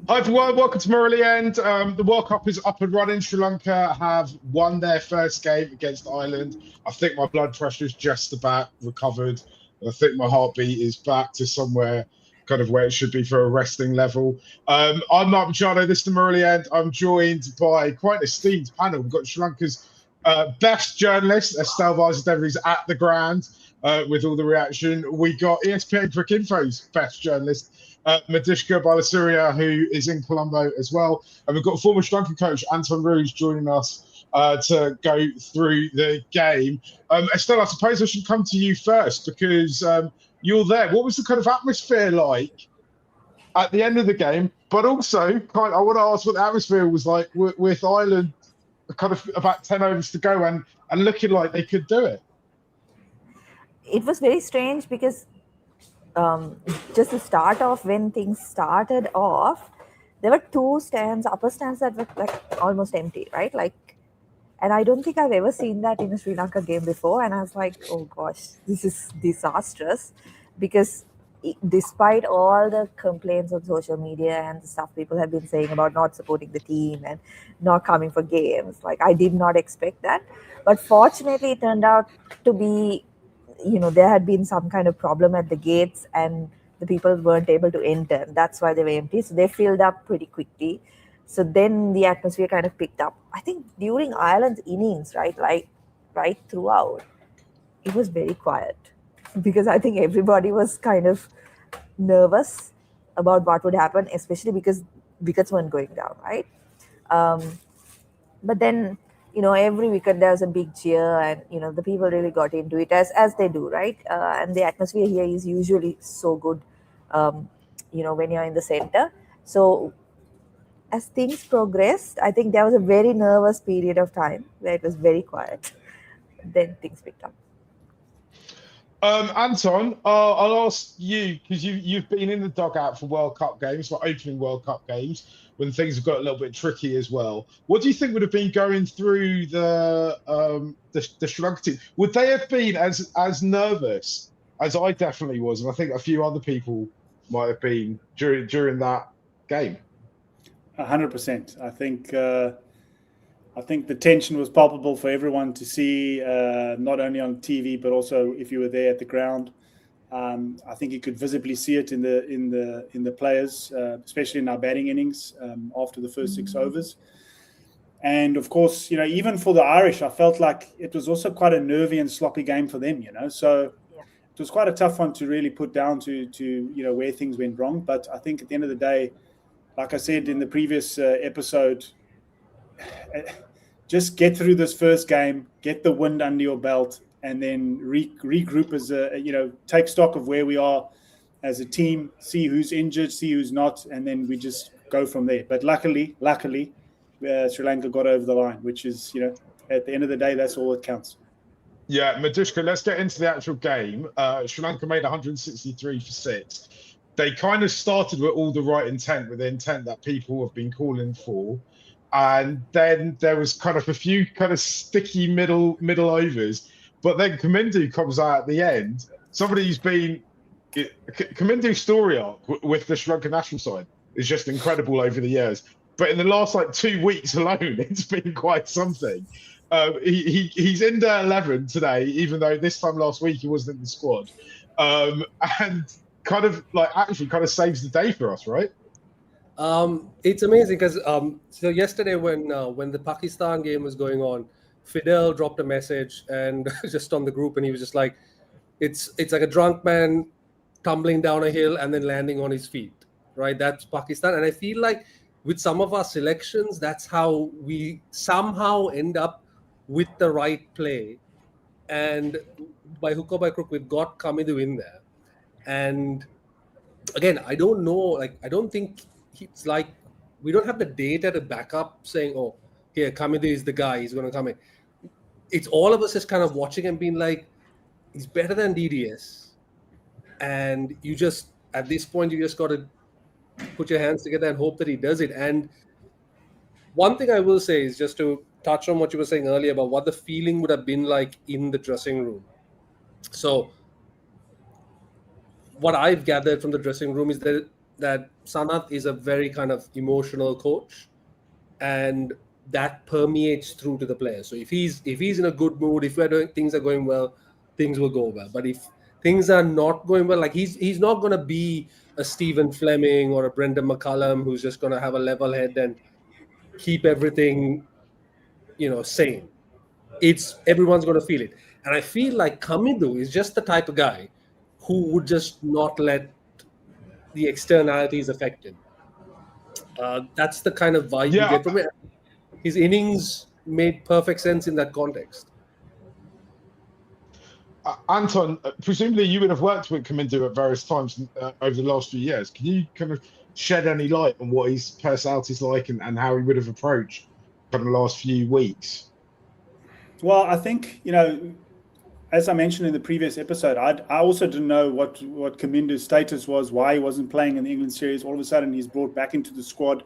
Hi everyone, welcome to Murali End. The World Cup is up and running. Sri Lanka have won their first game against Ireland. I think my blood pressure is just about recovered. I think my heartbeat is back to somewhere kind of where it should be for a resting level. I'm Mark Machado, this is the Murali End. I'm joined by quite an esteemed panel. We've got Sri Lanka's best journalist, Estelle Vazadeva, is at the ground with all the reaction. We got ESPN Quick Info's best journalist, Madishka Balasuria, who is in Colombo as well. And we've got former Sri Lanka coach Anton Roux joining us to go through the game. Estelle, I suppose I should come to you first because you're there. What was the kind of atmosphere like at the end of the game? But also, I want to ask what the atmosphere was like with Ireland kind of about 10 overs to go and looking like they could do it. It was very strange because just the start off, when things started off, there were two stands, upper stands that were like almost empty, right? And I don't think I've ever seen that in a Sri Lanka game before. And I was like, oh gosh, this is disastrous, because despite all the complaints on social media and the stuff people have been saying about not supporting the team and not coming for games, like I did not expect that. But fortunately, it turned out to be, there had been some kind of problem at the gates and the people weren't able to enter. That's why they were empty. So they filled up pretty quickly. So then the atmosphere kind of picked up. I think during Ireland's innings, right throughout, it was very quiet because I think everybody was kind of nervous about what would happen, especially because wickets weren't going down, right? But then, every wicket there was a big cheer, and the people really got into it as they do, right? And the atmosphere here is usually so good, when you're in the center. So as things progressed, I think there was a very nervous period of time where it was very quiet. Then things picked up. Anton, I'll ask you because you've been in the dugout for World Cup games, for opening World Cup games, when things have got a little bit tricky as well. What do you think would have been going through the Sri Lanka team? Would they have been as nervous as I definitely was, and I think a few other people might have been during that game? 100%. I think the tension was palpable for everyone to see, not only on TV but also if you were there at the ground. I think you could visibly see it in the players, especially in our batting innings after the first 6 overs. And of course, even for the Irish, I felt like it was also quite a nervy and sloppy game for them. So it was quite a tough one to really put down to where things went wrong. But I think at the end of the day, like I said in the previous episode, just get through this first game, get the wind under your belt, and then regroup as take stock of where we are as a team, see who's injured, see who's not, and then we just go from there. But luckily, Sri Lanka got over the line, which is, at the end of the day, that's all that counts. Yeah, Madishka, let's get into the actual game. Sri Lanka made 163 for 6. They kind of started with all the right intent, with the intent that people have been calling for. And then there was kind of a few kind of sticky middle overs. But then Kamindu comes out at the end. Somebody who's been... Kamindu's story arc with the Sri Lanka national side is just incredible over the years. But in the last 2 weeks alone, it's been quite something. He's in the 11 today, even though this time last week he wasn't in the squad. And kind of actually kind of saves the day for us, right? It's amazing because so yesterday when the Pakistan game was going on, Fidel dropped a message and just on the group, and he was just like, it's like a drunk man tumbling down a hill and then landing on his feet, right? That's Pakistan. And I feel like with some of our selections, that's how we somehow end up with the right play. And by hook or by crook, we've got Kamindu in there. And again, I don't know, I don't think it's like we don't have the data to back up saying, oh, here, Kamindu is the guy, he's going to come in. It's all of us just kind of watching and being like, he's better than DDS. And you just, at this point, you just got to put your hands together and hope that he does it. And one thing I will say is just to touch on what you were saying earlier about what the feeling would have been like in the dressing room. So what I've gathered from the dressing room is that Sanath is a very kind of emotional coach, and that permeates through to the players. So if he's in a good mood, if things are going well, things will go well. But if things are not going well, like he's not going to be a Stephen Fleming or a Brendan McCullum who's just going to have a level head and keep everything, sane. It's everyone's going to feel it. And I feel like Kamidu is just the type of guy who would just not let the externalities affect him. That's the kind of vibe you get from it. His innings made perfect sense in that context. Anton, presumably you would have worked with Kamindu at various times over the last few years. Can you kind of shed any light on what his personality is like and how he would have approached kind of the last few weeks? Well, I think, as I mentioned in the previous episode, I also didn't know what Kamindu's status was, why he wasn't playing in the England series. All of a sudden, he's brought back into the squad.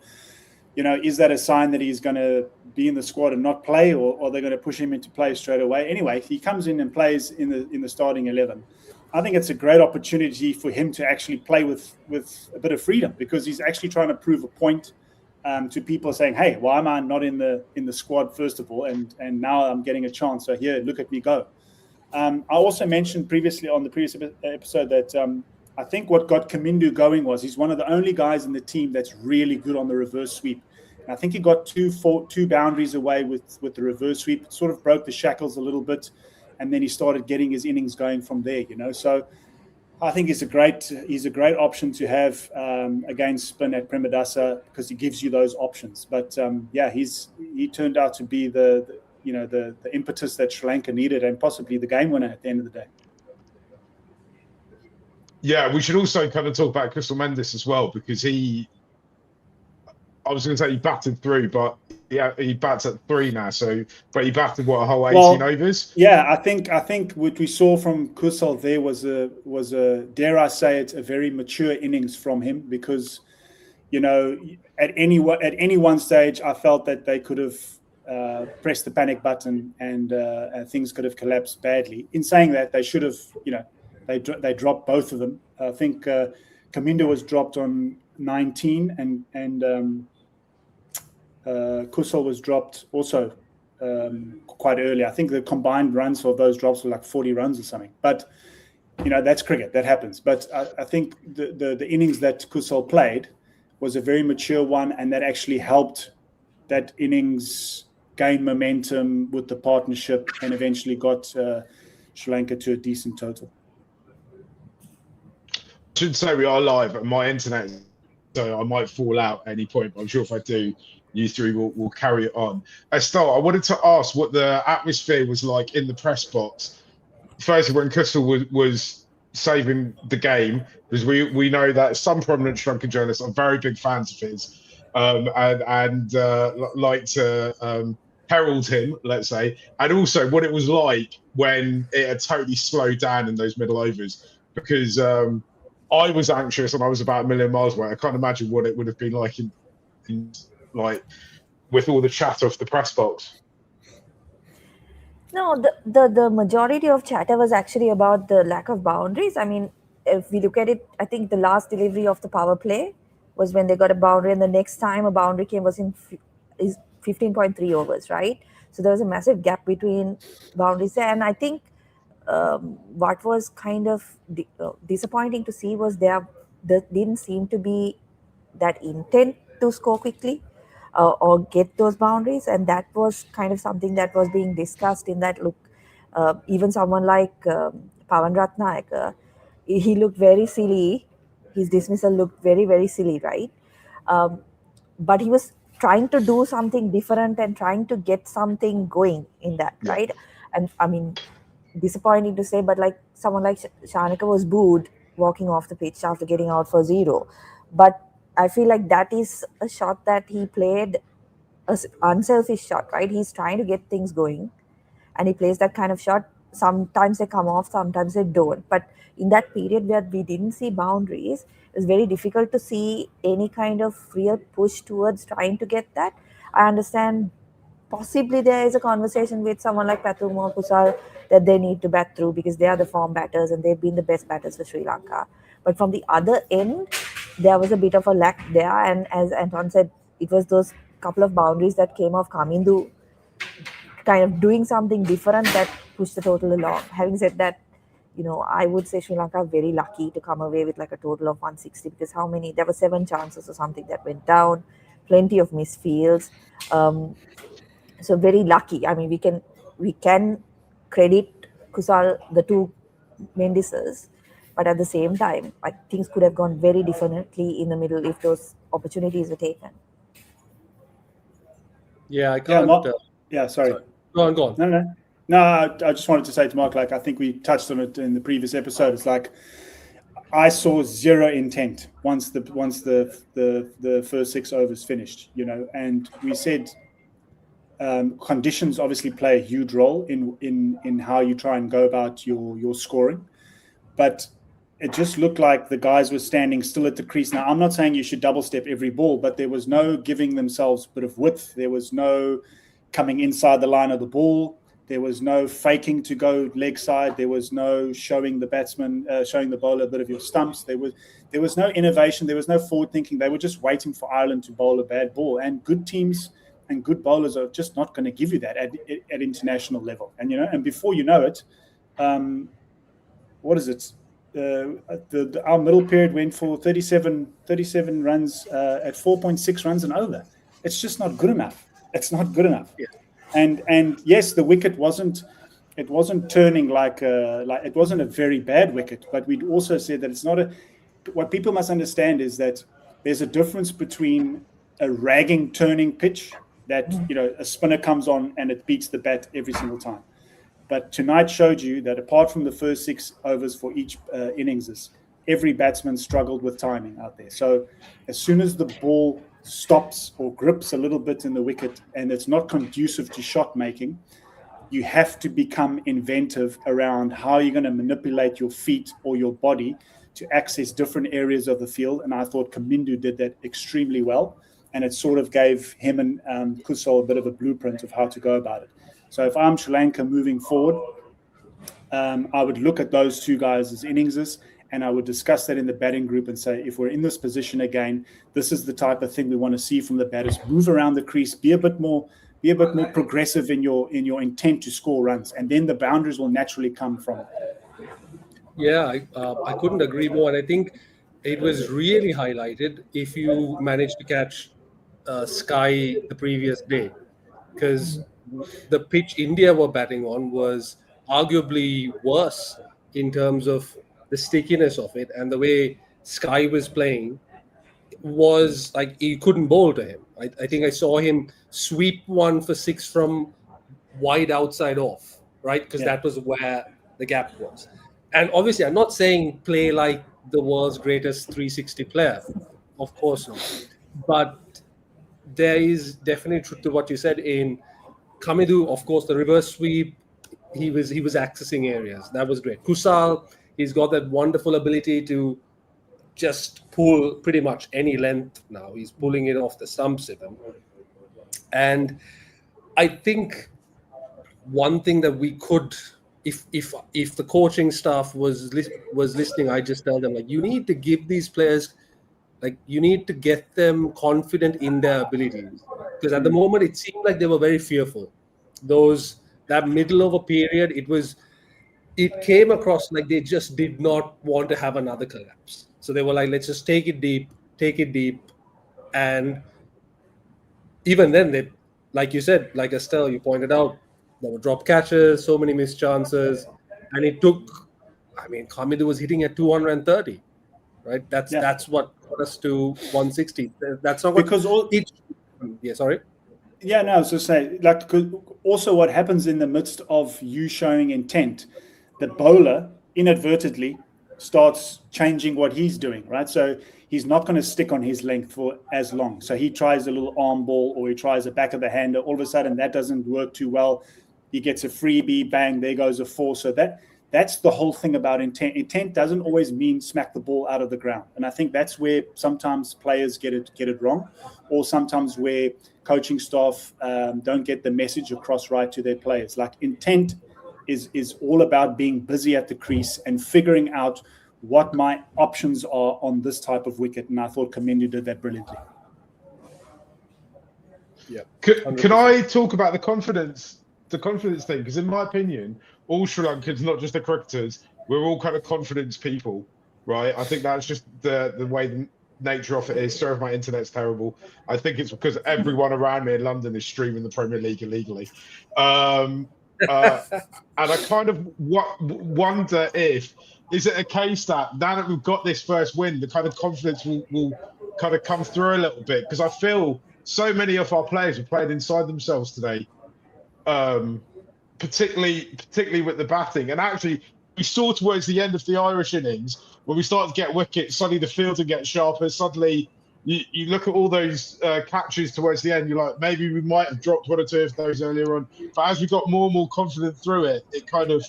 Is that a sign that he's going to be in the squad and not play, or are they going to push him into play straight away? Anyway, he comes in and plays in the starting 11. I think it's a great opportunity for him to actually play with a bit of freedom, because he's actually trying to prove a point to people saying, hey, why am I not in the squad, first of all, and now I'm getting a chance, so here, look at me go. I also mentioned previously on the previous episode that I think what got Kamindu going was he's one of the only guys in the team that's really good on the reverse sweep. And I think he got two boundaries away with the reverse sweep. It sort of broke the shackles a little bit, and then he started getting his innings going from there. So I think he's a great option to have against spin at Premadasa, because he gives you those options. But he turned out to be the impetus that Sri Lanka needed, and possibly the game winner at the end of the day. Yeah, we should also kind of talk about Crystal Mendes as well, because I was going to say he batted through, but he bats at 3 now. So, but he batted a whole 18 overs. Yeah, I think what we saw from Kusal there was a dare I say it, a very mature innings from him, because at any one stage I felt that they could have pressed the panic button and things could have collapsed badly. In saying that, they should have they dropped both of them. I think Kamindu was dropped on 19 and Kusal was dropped also quite early. I think the combined runs for those drops were like 40 runs or something. But that's cricket, that happens. But I think the innings that Kusal played was a very mature one, and that actually helped that innings gain momentum with the partnership and eventually got Sri Lanka to a decent total. Should say we are live, and my internet, so I might fall out at any point, but I'm sure if I do, you three will carry it on. Estelle, I wanted to ask what the atmosphere was like in the press box. Firstly, when Kusal was saving the game, because we know that some prominent Sri Lankan journalists are very big fans of his, and like to herald him, let's say, and also what it was like when it had totally slowed down in those middle overs, because I was anxious and I was about a million miles away. I can't imagine what it would have been like in like with all the chatter of the press box. No, the majority of chatter was actually about the lack of boundaries. I mean, if we look at it, I think the last delivery of the power play was when they got a boundary, and the next time a boundary came was is 15.3 overs, right? So there was a massive gap between boundaries there, and I think what was kind of disappointing to see was there didn't seem to be that intent to score quickly or get those boundaries, and that was kind of something that was being discussed in that look. Even someone like Pawan Ratnayaka, he looked very silly. His dismissal looked very, very silly, right? But he was trying to do something different and trying to get something going in that, right? And I mean, disappointing to say, but like someone like Shanaka was booed walking off the pitch after getting out for 0. But I feel like that is a shot that he played, an unselfish shot, right? He's trying to get things going, and he plays that kind of shot. Sometimes they come off, sometimes they don't. But in that period where we didn't see boundaries, it's very difficult to see any kind of real push towards trying to get that. I understand possibly there is a conversation with someone like Pathum or Kusal that they need to bat through because they are the form batters and they've been the best batters for Sri Lanka. But from the other end, there was a bit of a lack there. And as Anton said, it was those couple of boundaries that came off Kamindu kind of doing something different that pushed the total along. Having said that, I would say Sri Lanka very lucky to come away with like a total of 160, because there were 7 chances or something that went down, plenty of misfields. So very lucky. I mean, we can credit Kusal, the 2 Mendises, but at the same time, things could have gone very differently in the middle if those opportunities were taken. Yeah, I can't. Sorry. Go on. No, I just wanted to say to Mark, like, I think we touched on it in the previous episode. It's like I saw zero intent once the first 6 overs finished, and we said conditions obviously play a huge role in how you try and go about your scoring, but it just looked like the guys were standing still at the crease. Now, I'm not saying you should double step every ball, but there was no giving themselves a bit of width. There was no coming inside the line of the ball. There was no faking to go leg side. There was no showing the batsman, showing the bowler a bit of your stumps. There was no innovation. There was no forward thinking. They were just waiting for Ireland to bowl a bad ball. And good teams and good bowlers are just not going to give you that at international level. And and before you know it, what is it? Our middle period went for 37 runs at 4.6 runs and over. It's just not good enough. It's not good enough. Yeah. And yes, the wicket wasn't turning like it wasn't a very bad wicket, but we'd also said that it's not what people must understand is that there's a difference between a ragging turning pitch that a spinner comes on and it beats the bat every single time. But tonight showed you that apart from the first 6 overs for each innings, every batsman struggled with timing out there. So as soon as the ball stops or grips a little bit in the wicket and it's not conducive to shot making, you have to become inventive around how you're going to manipulate your feet or your body to access different areas of the field. And I thought Kamindu did that extremely well. And it sort of gave him and Kusal a bit of a blueprint of how to go about it. So if I'm Sri Lanka moving forward, I would look at those 2 guys as inningses, and I would discuss that in the batting group and say, if we're in this position again, this is the type of thing we want to see from the batters. Move around the crease, be a bit more progressive in your intent to score runs, and then the boundaries will naturally come from it. Yeah, I couldn't agree more, and I think it was really highlighted if you managed to catch Sky the previous day, because the pitch India were batting on was arguably worse in terms of the stickiness of it, and the way Sky was playing was like you couldn't bowl to him. I think I saw him sweep one for 6 from wide outside off, right? Because that was where the gap was. And obviously, I'm not saying play like the world's greatest 360 player, of course not. But there is definitely truth to what you said in Kamindu. Of course, the reverse sweep, he was accessing areas. That was great. Kusal, he's got that wonderful ability to just pull pretty much any length now. He's pulling it off the stumps even. And I think one thing that we could, if the coaching staff was listening, I just tell them, like, you need to give these players, like, you need to get them confident in their abilities. Because at the moment, it seemed like they were very fearful. That middle of a period, it came across like they just did not want to have another collapse. So they were like, let's just take it deep. And even then, they, like you said, like Estelle, you pointed out, there were drop catches, so many missed chances. And it took, Kamindu was hitting at 230, right? That's what got us to 160. That's not because sorry. Yeah, no, I was just saying, like, also what happens in the midst of you showing intent, the bowler inadvertently starts changing what he's doing, right? So he's not going to stick on his length for as long. So he tries a little arm ball or he tries a back of the hander. All of a sudden, that doesn't work too well. He gets a freebie, bang, there goes a 4. So that's the whole thing about intent. Intent doesn't always mean smack the ball out of the ground. And I think that's where sometimes players get it wrong, or sometimes where coaching staff don't get the message across right to their players. Like, intent is all about being busy at the crease and figuring out what my options are on this type of wicket. And I thought Kamendu did that brilliantly. Yeah. Can I talk about the confidence thing? Because in my opinion, all Sri Lankans, not just the cricketers, we're all kind of confidence people, right? I think that's just the way the nature of it is. Sorry if my internet's terrible. I think it's because everyone around me in London is streaming the Premier League illegally. And I kind of wonder if, is it a case that now that we've got this first win, the kind of confidence will kind of come through a little bit? Because I feel so many of our players are playing inside themselves today, particularly with the batting. And actually, we saw towards the end of the Irish innings, when we started to get wickets, suddenly the fielding gets sharper. Suddenly, you look at all those catches towards the end, you're like, maybe we might have dropped one or two of those earlier on. But as we got more and more confident through it, it kind of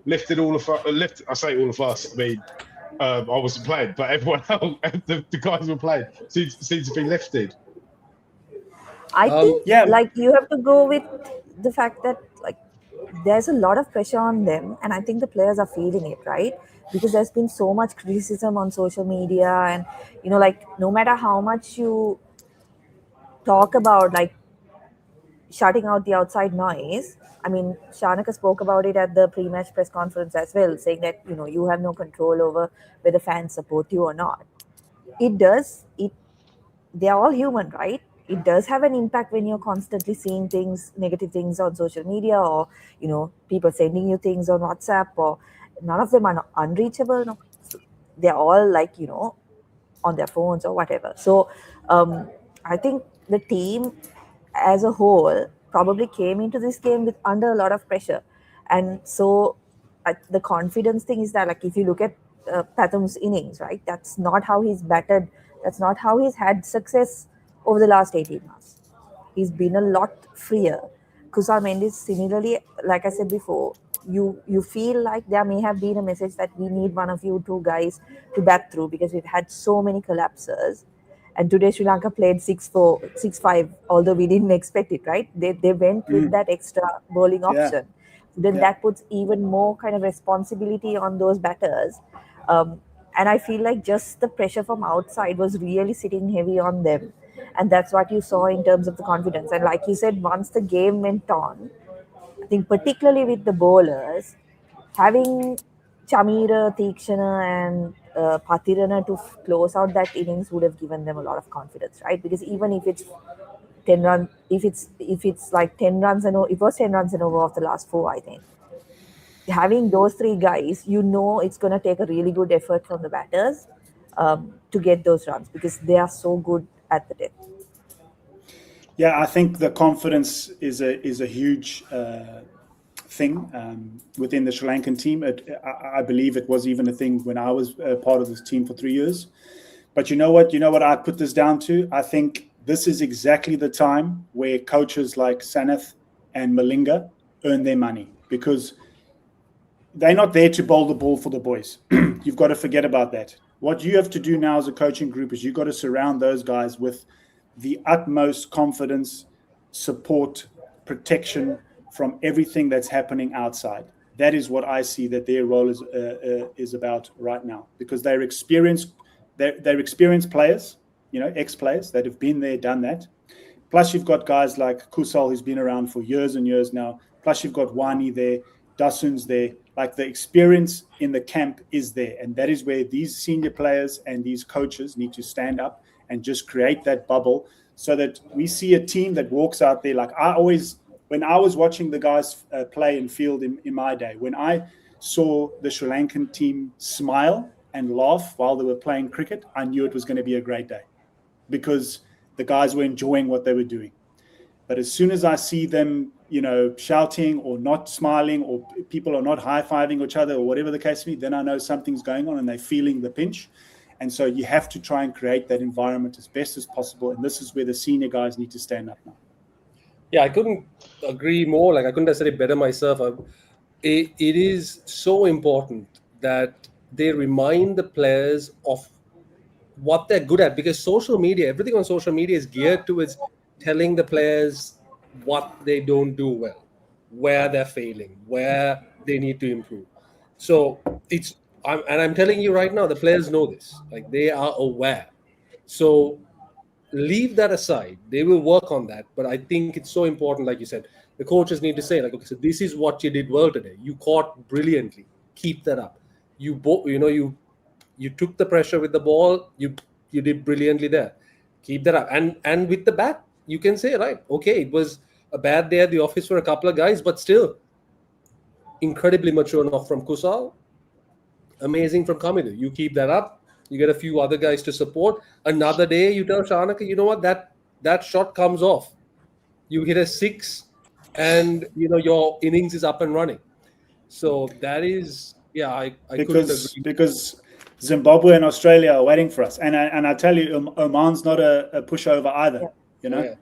lifted all of us. I say all of us. I mean, I wasn't playing, but everyone else, the guys who were playing, seems to be lifted. I think Yeah. like you have to go with the fact that like there's a lot of pressure on them, and I think the players are feeling it, right? Because there's been so much criticism on social media, and like no matter how much you talk about like shutting out the outside noise. I mean, Shanaka spoke about it at the pre-match press conference as well, saying that you have no control over whether fans support you or not. It does. They're all human, right? It does have an impact when you're constantly seeing negative things on social media, or people sending you things on WhatsApp, or none of them are unreachable. No. They're all like on their phones or whatever. So I think the team as a whole probably came into this game with under a lot of pressure, and so the confidence thing is that, like, if you look at Patham's innings, right, that's not how he's batted. That's not how he's had success over the last 18 months. He's been a lot freer. Kusal Mendes, similarly, like I said before, you feel like there may have been a message that we need one of you two guys to bat through, because we've had so many collapses. And today Sri Lanka played 6-4, 6-5, although we didn't expect it, right? They went with that extra bowling option. Then that puts even more kind of responsibility on those batters. And I feel like just the pressure from outside was really sitting heavy on them. And that's what you saw in terms of the confidence. And like you said, once the game went on, I think particularly with the bowlers, having Chamira, Tikshana and Patirana to close out that innings would have given them a lot of confidence, right? Because even if it's 10 runs, if it's like 10 runs and it was 10 runs and over of the last 4, I think. Having those 3 guys, it's going to take a really good effort from the batters to get those runs, because they are so good at the depth. Yeah, I think the confidence is a huge thing within the Sri Lankan team. I believe it was even a thing when I was part of this team for 3 years. But you know what I put this down to? I think this is exactly the time where coaches like Sanath and Malinga earn their money, because they're not there to bowl the ball for the boys. You've got to forget about that. What you have to do now as a coaching group is you've got to surround those guys with the utmost confidence, support, protection from everything that's happening outside. That is what I see that their role is about right now, because they're experienced players, ex-players that have been there, done that. Plus, you've got guys like Kusal, who's been around for years and years now. Plus, you've got Wani there, Dasun's there. Like, the experience in the camp is there, and that is where these senior players and these coaches need to stand up and just create that bubble, so that we see a team that walks out there. Like, when I was watching the guys play and field in my day, when I saw the Sri Lankan team smile and laugh while they were playing cricket, I knew it was going to be a great day, because the guys were enjoying what they were doing. But as soon as I see them, shouting or not smiling, or people are not high-fiving each other, or whatever the case may be, then I know something's going on and they're feeling the pinch. And so you have to try and create that environment as best as possible. And this is where the senior guys need to stand up now. Yeah, I couldn't agree more. Like, I couldn't have said it better myself. It is so important that they remind the players of what they're good at, because social media, everything on social media is geared towards telling the players what they don't do well, where they're failing, where they need to improve. So it's I'm telling you right now, the players know this. Like, they are aware. So leave that aside. They will work on that. But I think it's so important, like you said, the coaches need to say, like, okay, so this is what you did well today. You caught brilliantly. Keep that up. You took the pressure with the ball. You did brilliantly there. Keep that up. And with the bat, you can say, right, okay, it was a bad day at the office for a couple of guys, but still incredibly mature enough from Kusal. Amazing from Kamidu. You keep that up. You get a few other guys to support. Another day, you tell Shanaka, you know what, that shot comes off. You hit a 6, and your innings is up and running. So that is, I couldn't agree. Because Zimbabwe and Australia are waiting for us, and I tell you, Oman's not a pushover either. Yeah.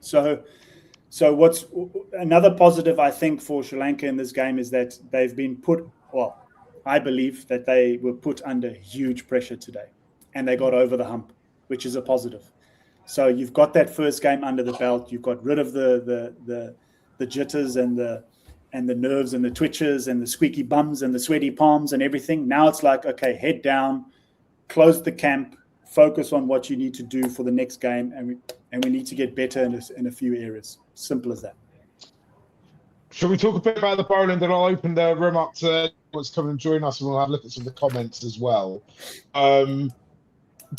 So what's another positive I think for Sri Lanka in this game is that they've been put. Well, I believe that they were put under huge pressure today, and they got over the hump, which is a positive. So you've got that first game under the belt. You've got rid of the jitters and the nerves and the twitches and the squeaky bums and the sweaty palms and everything. Now it's like, okay, head down, close the camp, focus on what you need to do for the next game, and we need to get better in a few areas. Simple as that. Shall we talk a bit about the bowling? Then I'll open the room up to what's come and join us, and we'll have a look at some of the comments as well.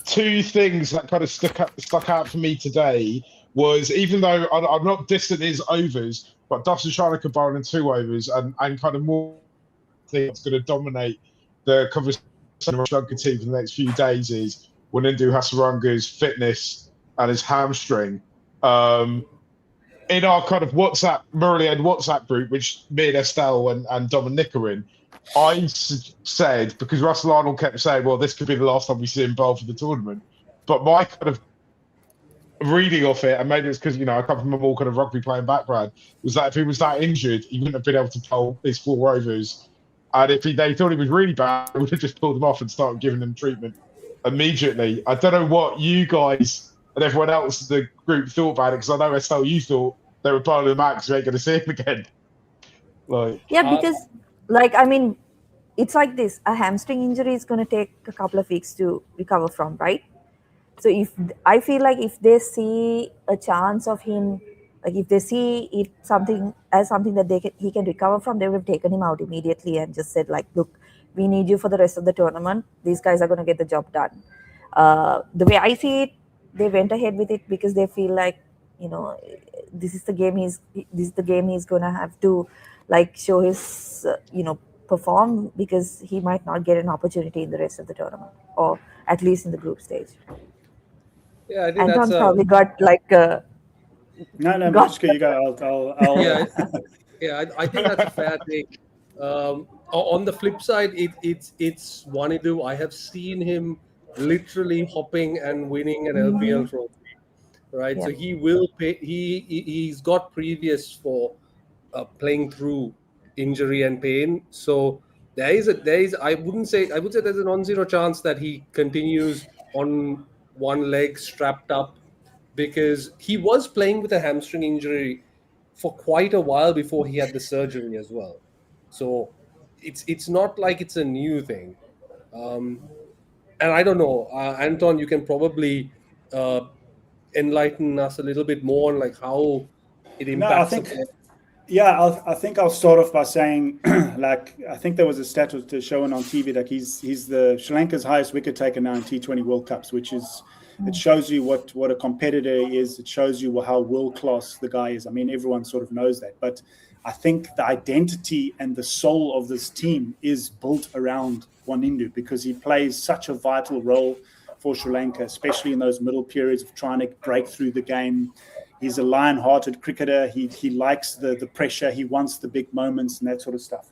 Two things that kind of stuck out for me today was, even though I'm not distant his overs, but Dustin Shanaka bowling 2 overs and kind of more thing that's going to dominate the conversation of the Sri Lanka team for the next few days is Wanindu Hasaranga's fitness and his hamstring. In our kind of Murali End WhatsApp group, which me and Estelle and Dominic are in, I said, because Russell Arnold kept saying, well, this could be the last time we see him bowl for the tournament. But my kind of reading off it, and maybe it's because, I come from a more kind of rugby playing background, was that if he was that injured, he wouldn't have been able to bowl his 4 overs. And if they thought he was really bad, they would have just pulled him off and started giving him treatment immediately. I don't know what you guys and everyone else in the group thought about it, because I know, Estelle, you thought they were bowling him out because we ain't going to see him again. Because, it's like this. A hamstring injury is going to take a couple of weeks to recover from, right? So I feel like if they see a chance of him, like if they see it something that he can recover from, they would have taken him out immediately and just said, like, look, we need you for the rest of the tournament. These guys are going to get the job done. The way I see it, they went ahead with it because they feel like, this is the game he's going to have to, like, show his, perform, because he might not get an opportunity in the rest of the tournament, or at least in the group stage. Yeah, I think Anton's that's probably got like No, Mishka, you go. I'll I think that's a fair take. On the flip side, it's Wanindu. I have seen him literally hopping and winning an LPL trophy, right? Yeah. So he will pay. He's got previous for playing through injury and pain. So there is I would say there's a non-zero chance that he continues on one leg strapped up, because he was playing with a hamstring injury for quite a while before he had the surgery as well. So it's not like it's a new thing. And I don't know, Anton, you can probably enlighten us a little bit more on like how it impacts. I think I'll start off by saying, like, I think there was a stat showing on TV that he's the Sri Lanka's highest wicket taker now in T20 World Cups, which is, it shows you what a competitor he is. It shows you how world class the guy is. I mean, everyone sort of knows that, but I think the identity and the soul of this team is built around Wanindu, because he plays such a vital role for Sri Lanka, especially in those middle periods of trying to break through the game. He's a lion-hearted cricketer. He likes the pressure. He wants the big moments and that sort of stuff.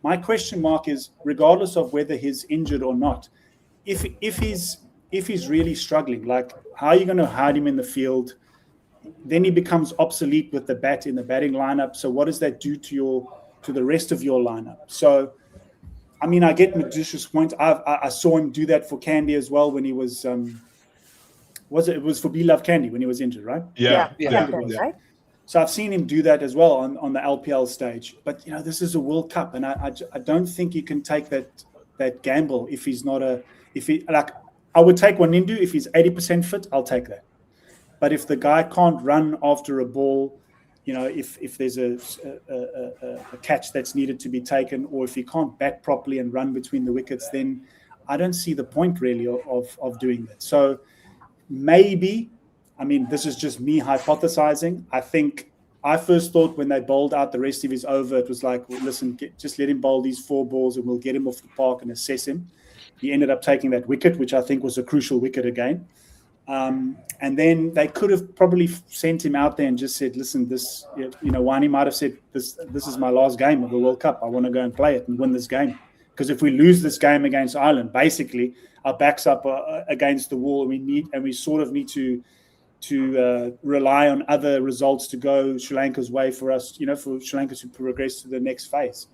My question mark is, regardless of whether he's injured or not, if he's really struggling, like, how are you going to hide him in the field? Then he becomes obsolete with the bat in the batting lineup. So what does that do to the rest of your lineup? So, I mean, I get Medusha's point. I saw him do that for Candy as well when he was. It was for Beloved Candy when he was injured, right? Yeah. Right. So I've seen him do that as well on the LPL stage. But this is a World Cup, and I don't think you can take that that gamble if he's not I would take Wanindu if he's 80% fit. I'll take that. But if the guy can't run after a ball, if there's a catch that's needed to be taken, or if he can't bat properly and run between the wickets, then I don't see the point really of doing that. So maybe, this is just me hypothesizing. I think I first thought when they bowled out the rest of his over, it was like, well, listen, just let him bowl these 4 balls and we'll get him off the park and assess him. He ended up taking that wicket, which I think was a crucial wicket again. And then they could have probably sent him out there and just said, listen, this, Wani might have said, this is my last game of the World Cup. I want to go and play it and win this game. Because if we lose this game against Ireland, basically our backs up against the wall. We sort of need to rely on other results to go Sri Lanka's way for us, for Sri Lanka to progress to the next phase.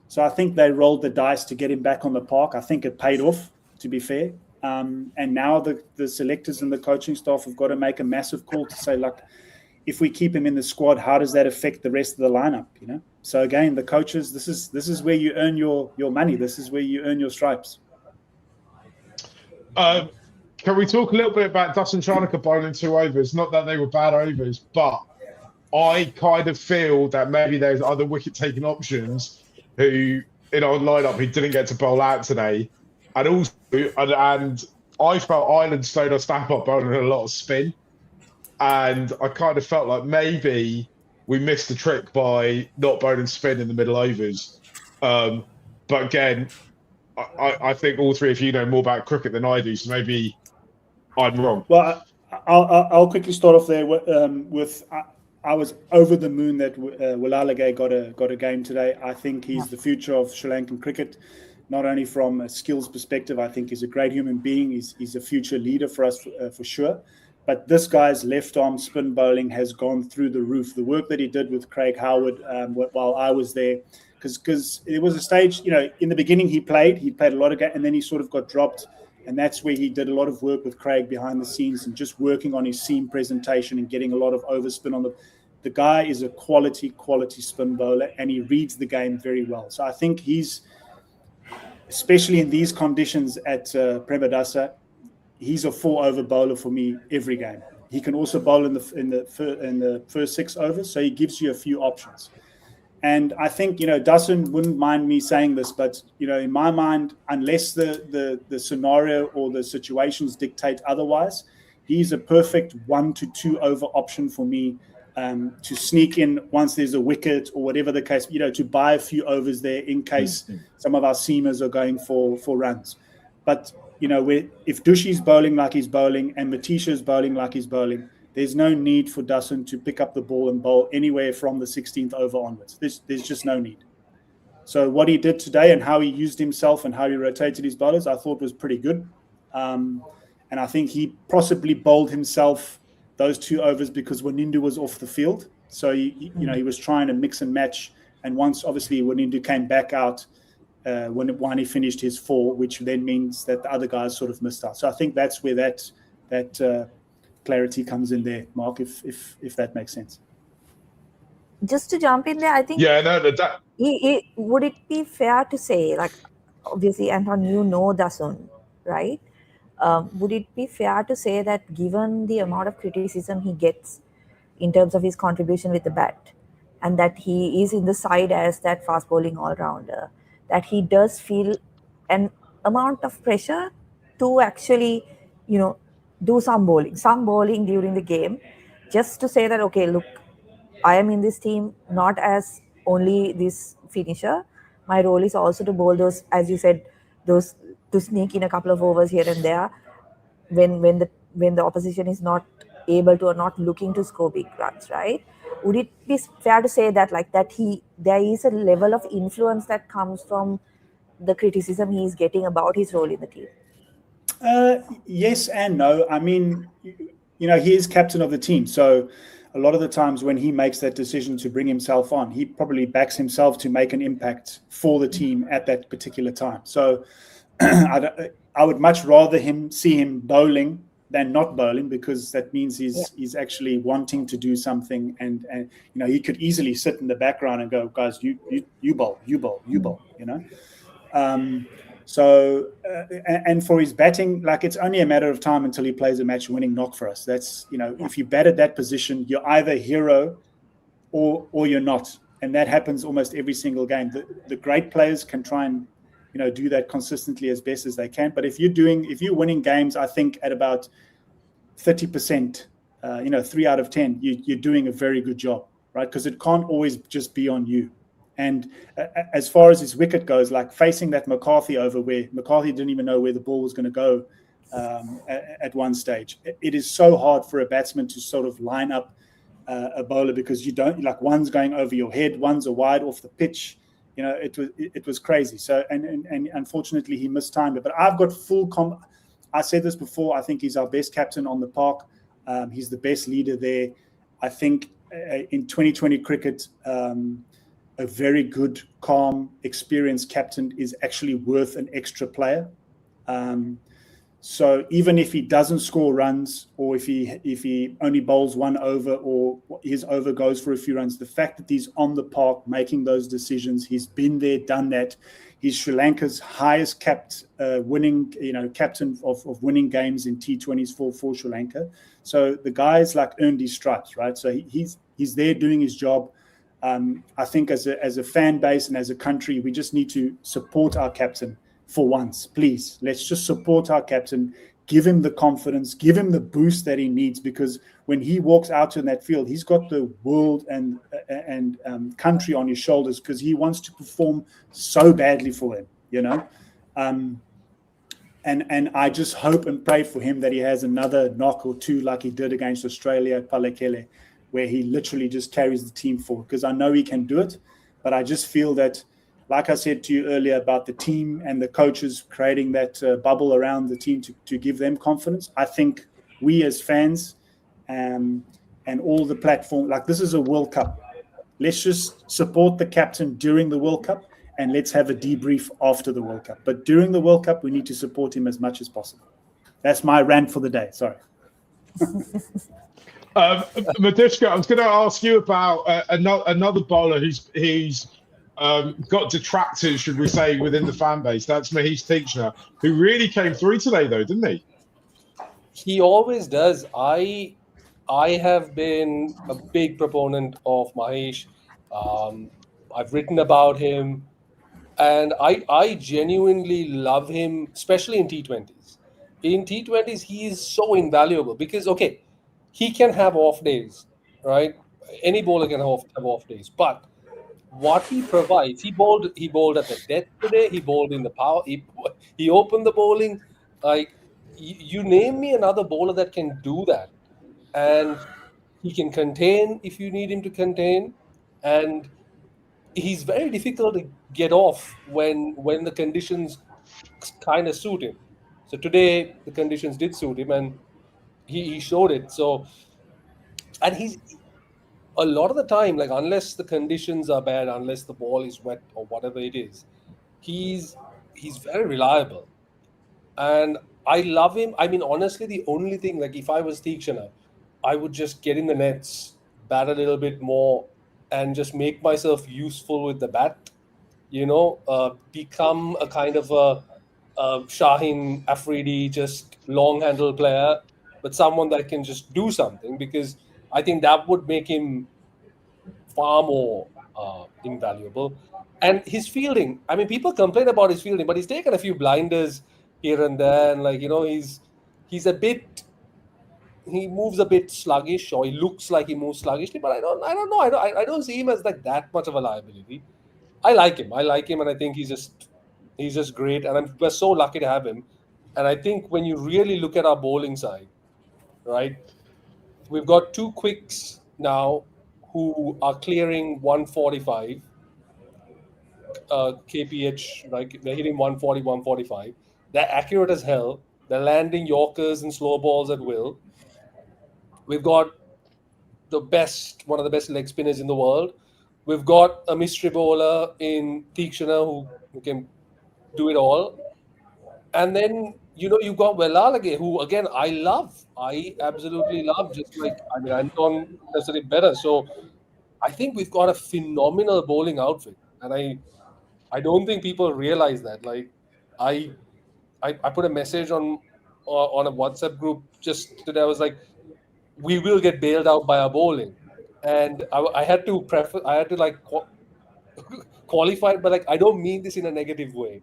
So I think they rolled the dice to get him back on the park. I think it paid off, to be fair. And now the selectors and the coaching staff have got to make a massive call to say, look, if we keep him in the squad, how does that affect the rest of the lineup? So again, the coaches, this is where you earn your money. This is where you earn your stripes. Can we talk a little bit about Dasun Shanaka bowling 2 overs? Not that they were bad overs, but I kind of feel that maybe there's other wicket-taking options who in our lineup who didn't get to bowl out today, and I felt Ireland stayed on stand-up bowling a lot of spin, and I kind of felt like maybe we missed the trick by not bowling spin in the middle overs. But again, I think all three of you know more about cricket than I do, so maybe I'm wrong. Well, I'll quickly start off there with I was over the moon that Walalage got a game today. I think he's the future of Sri Lankan cricket, not only from a skills perspective. I think he's a great human being. He's a future leader for us for sure. But this guy's left arm spin bowling has gone through the roof. The work that he did with Craig Howard while I was there, because there was a stage, in the beginning he played a lot of games, and then he sort of got dropped. And that's where he did a lot of work with Craig behind the scenes and just working on his seam presentation and getting a lot of overspin on the guy is a quality spin bowler, and he reads the game very well. So I think he's, especially in these conditions at Premadasa, he's a 4 over bowler for me every game. He can also bowl in the first 6 overs, so he gives you a few options. And I think, Dasun wouldn't mind me saying this, but, in my mind, unless the scenario or the situations dictate otherwise, he's a perfect 1 to 2 over option for me to sneak in once there's a wicket or whatever the case, to buy a few overs there in case some of our seamers are going for runs. But, if Dushi's bowling like he's bowling and Matisha's bowling like he's bowling, there's no need for Dasun to pick up the ball and bowl anywhere from the 16th over onwards. There's just no need. So what he did today and how he used himself and how he rotated his bowlers, I thought was pretty good. And I think he possibly bowled himself those 2 overs because Wanindu was off the field. So, he was trying to mix and match. And once, obviously, Wanindu came back out when he finished his 4, which then means that the other guys sort of missed out. So I think that's where that clarity comes in there, Mark, if that makes sense. Just to jump in there, I think would it be fair to say, like, obviously, Anton, Dasun, right? Would it be fair to say that given the amount of criticism he gets in terms of his contribution with the bat, and that he is in the side as that fast bowling all-rounder, that he does feel an amount of pressure to actually, do some bowling during the game, just to say that, okay, look, I am in this team not as only this finisher. My role is also to bowl those, as you said, those to sneak in a couple of overs here and there when the opposition is not able to or not looking to score big runs, right? Would it be fair to say that there is a level of influence that comes from the criticism he is getting about his role in the team? Yes and no. I mean, he is captain of the team. So a lot of the times when he makes that decision to bring himself on, he probably backs himself to make an impact for the team at that particular time. So I would much rather see him bowling than not bowling, because that means he's actually wanting to do something. And he could easily sit in the background and go, guys, you bowl, So, and for his batting, like it's only a matter of time until he plays a match-winning knock for us. That's, if you bat at that position, you're either hero or you're not, and that happens almost every single game. The great players can try and do that consistently as best as they can. But if you're winning games, I think at about 30%, 3 out of 10, you're doing a very good job, right? Because it can't always just be on you. And as far as his wicket goes, like facing that McCarthy over where McCarthy didn't even know where the ball was going to go at one stage. It is so hard for a batsman to sort of line up a bowler because you don't, like, one's going over your head, one's a wide off the pitch. It was crazy. So and unfortunately he mistimed it. But I've got I said this before. I think he's our best captain on the park. He's the best leader there. I think in 2020 cricket, a very good, calm, experienced captain is actually worth an extra player. So even if he doesn't score runs, or if he only bowls one over, or his over goes for a few runs, the fact that he's on the park making those decisions, he's been there, done that. He's Sri Lanka's highest capped winning, captain of winning games in T20s for Sri Lanka. So the guy's like earned his stripes, right? So he's there doing his job. I think as a fan base and as a country, we just need to support our captain for once. Please, let's just support our captain, give him the confidence, give him the boost that he needs, because when he walks out in that field, he's got the world and country on his shoulders, because he wants to perform so badly for them, And I just hope and pray for him that he has another knock or two like he did against Australia at Palekele, where he literally just carries the team forward, because I know he can do it. But I just feel that, like I said to you earlier about the team and the coaches creating that bubble around the team to give them confidence, I think we as fans and all the platform, like, this is a World Cup. Let's just support the captain during the World Cup, and let's have a debrief after the World Cup. But during the World Cup, we need to support him as much as possible. That's my rant for the day. Sorry. Madishka, I was going to ask you about another bowler who's got detractors, should we say, within the fan base. That's Mahesh Theekshana, who really came through today, though, didn't he? He always does. I have been a big proponent of Mahesh. I've written about him, and I genuinely love him, especially in T20s. In T20s, he is so invaluable because, okay, he can have off days, right? Any bowler can have off days, but what he provides, he bowled at the death today. He bowled in the power. He opened the bowling. Like, you name me another bowler that can do that, and he can contain if you need him to contain, and he's very difficult to get off when the conditions kind of suit him. So today the conditions did suit him, and he showed it. So, and he's a lot of the time, like, unless the conditions are bad, unless the ball is wet or whatever it is, he's very reliable, and I love him. I mean, honestly, the only thing, like, if I was Theekshana, I would just get in the nets, bat a little bit more, and just make myself useful with the bat. Become a kind of a Shaheen Afridi, just long handle player, but someone that can just do something, because I think that would make him far more invaluable. And his fielding, I mean, people complain about his fielding, but he's taken a few blinders here and there, and, like, he moves a bit sluggish, or he looks like he moves sluggishly, but I don't know. I don't see him as like that much of a liability. I like him, and I think he's just great, and we're so lucky to have him. And I think when you really look at our bowling side, right, we've got two quicks now who are clearing 145 kph, right? They're hitting 140, 145. They're accurate as hell. They're landing Yorkers and slow balls at will. We've got one of the best leg spinners in the world. We've got a mystery bowler in Theekshana who can do it all. And then, you've got Velalage, who, again, I absolutely love, just like, I mean, Anton does it better. So I think we've got a phenomenal bowling outfit. And I don't think people realize that. Like, I put a message on a WhatsApp group just today. I was like, we will get bailed out by our bowling, and I had to qualify it, but like I don't mean this in a negative way,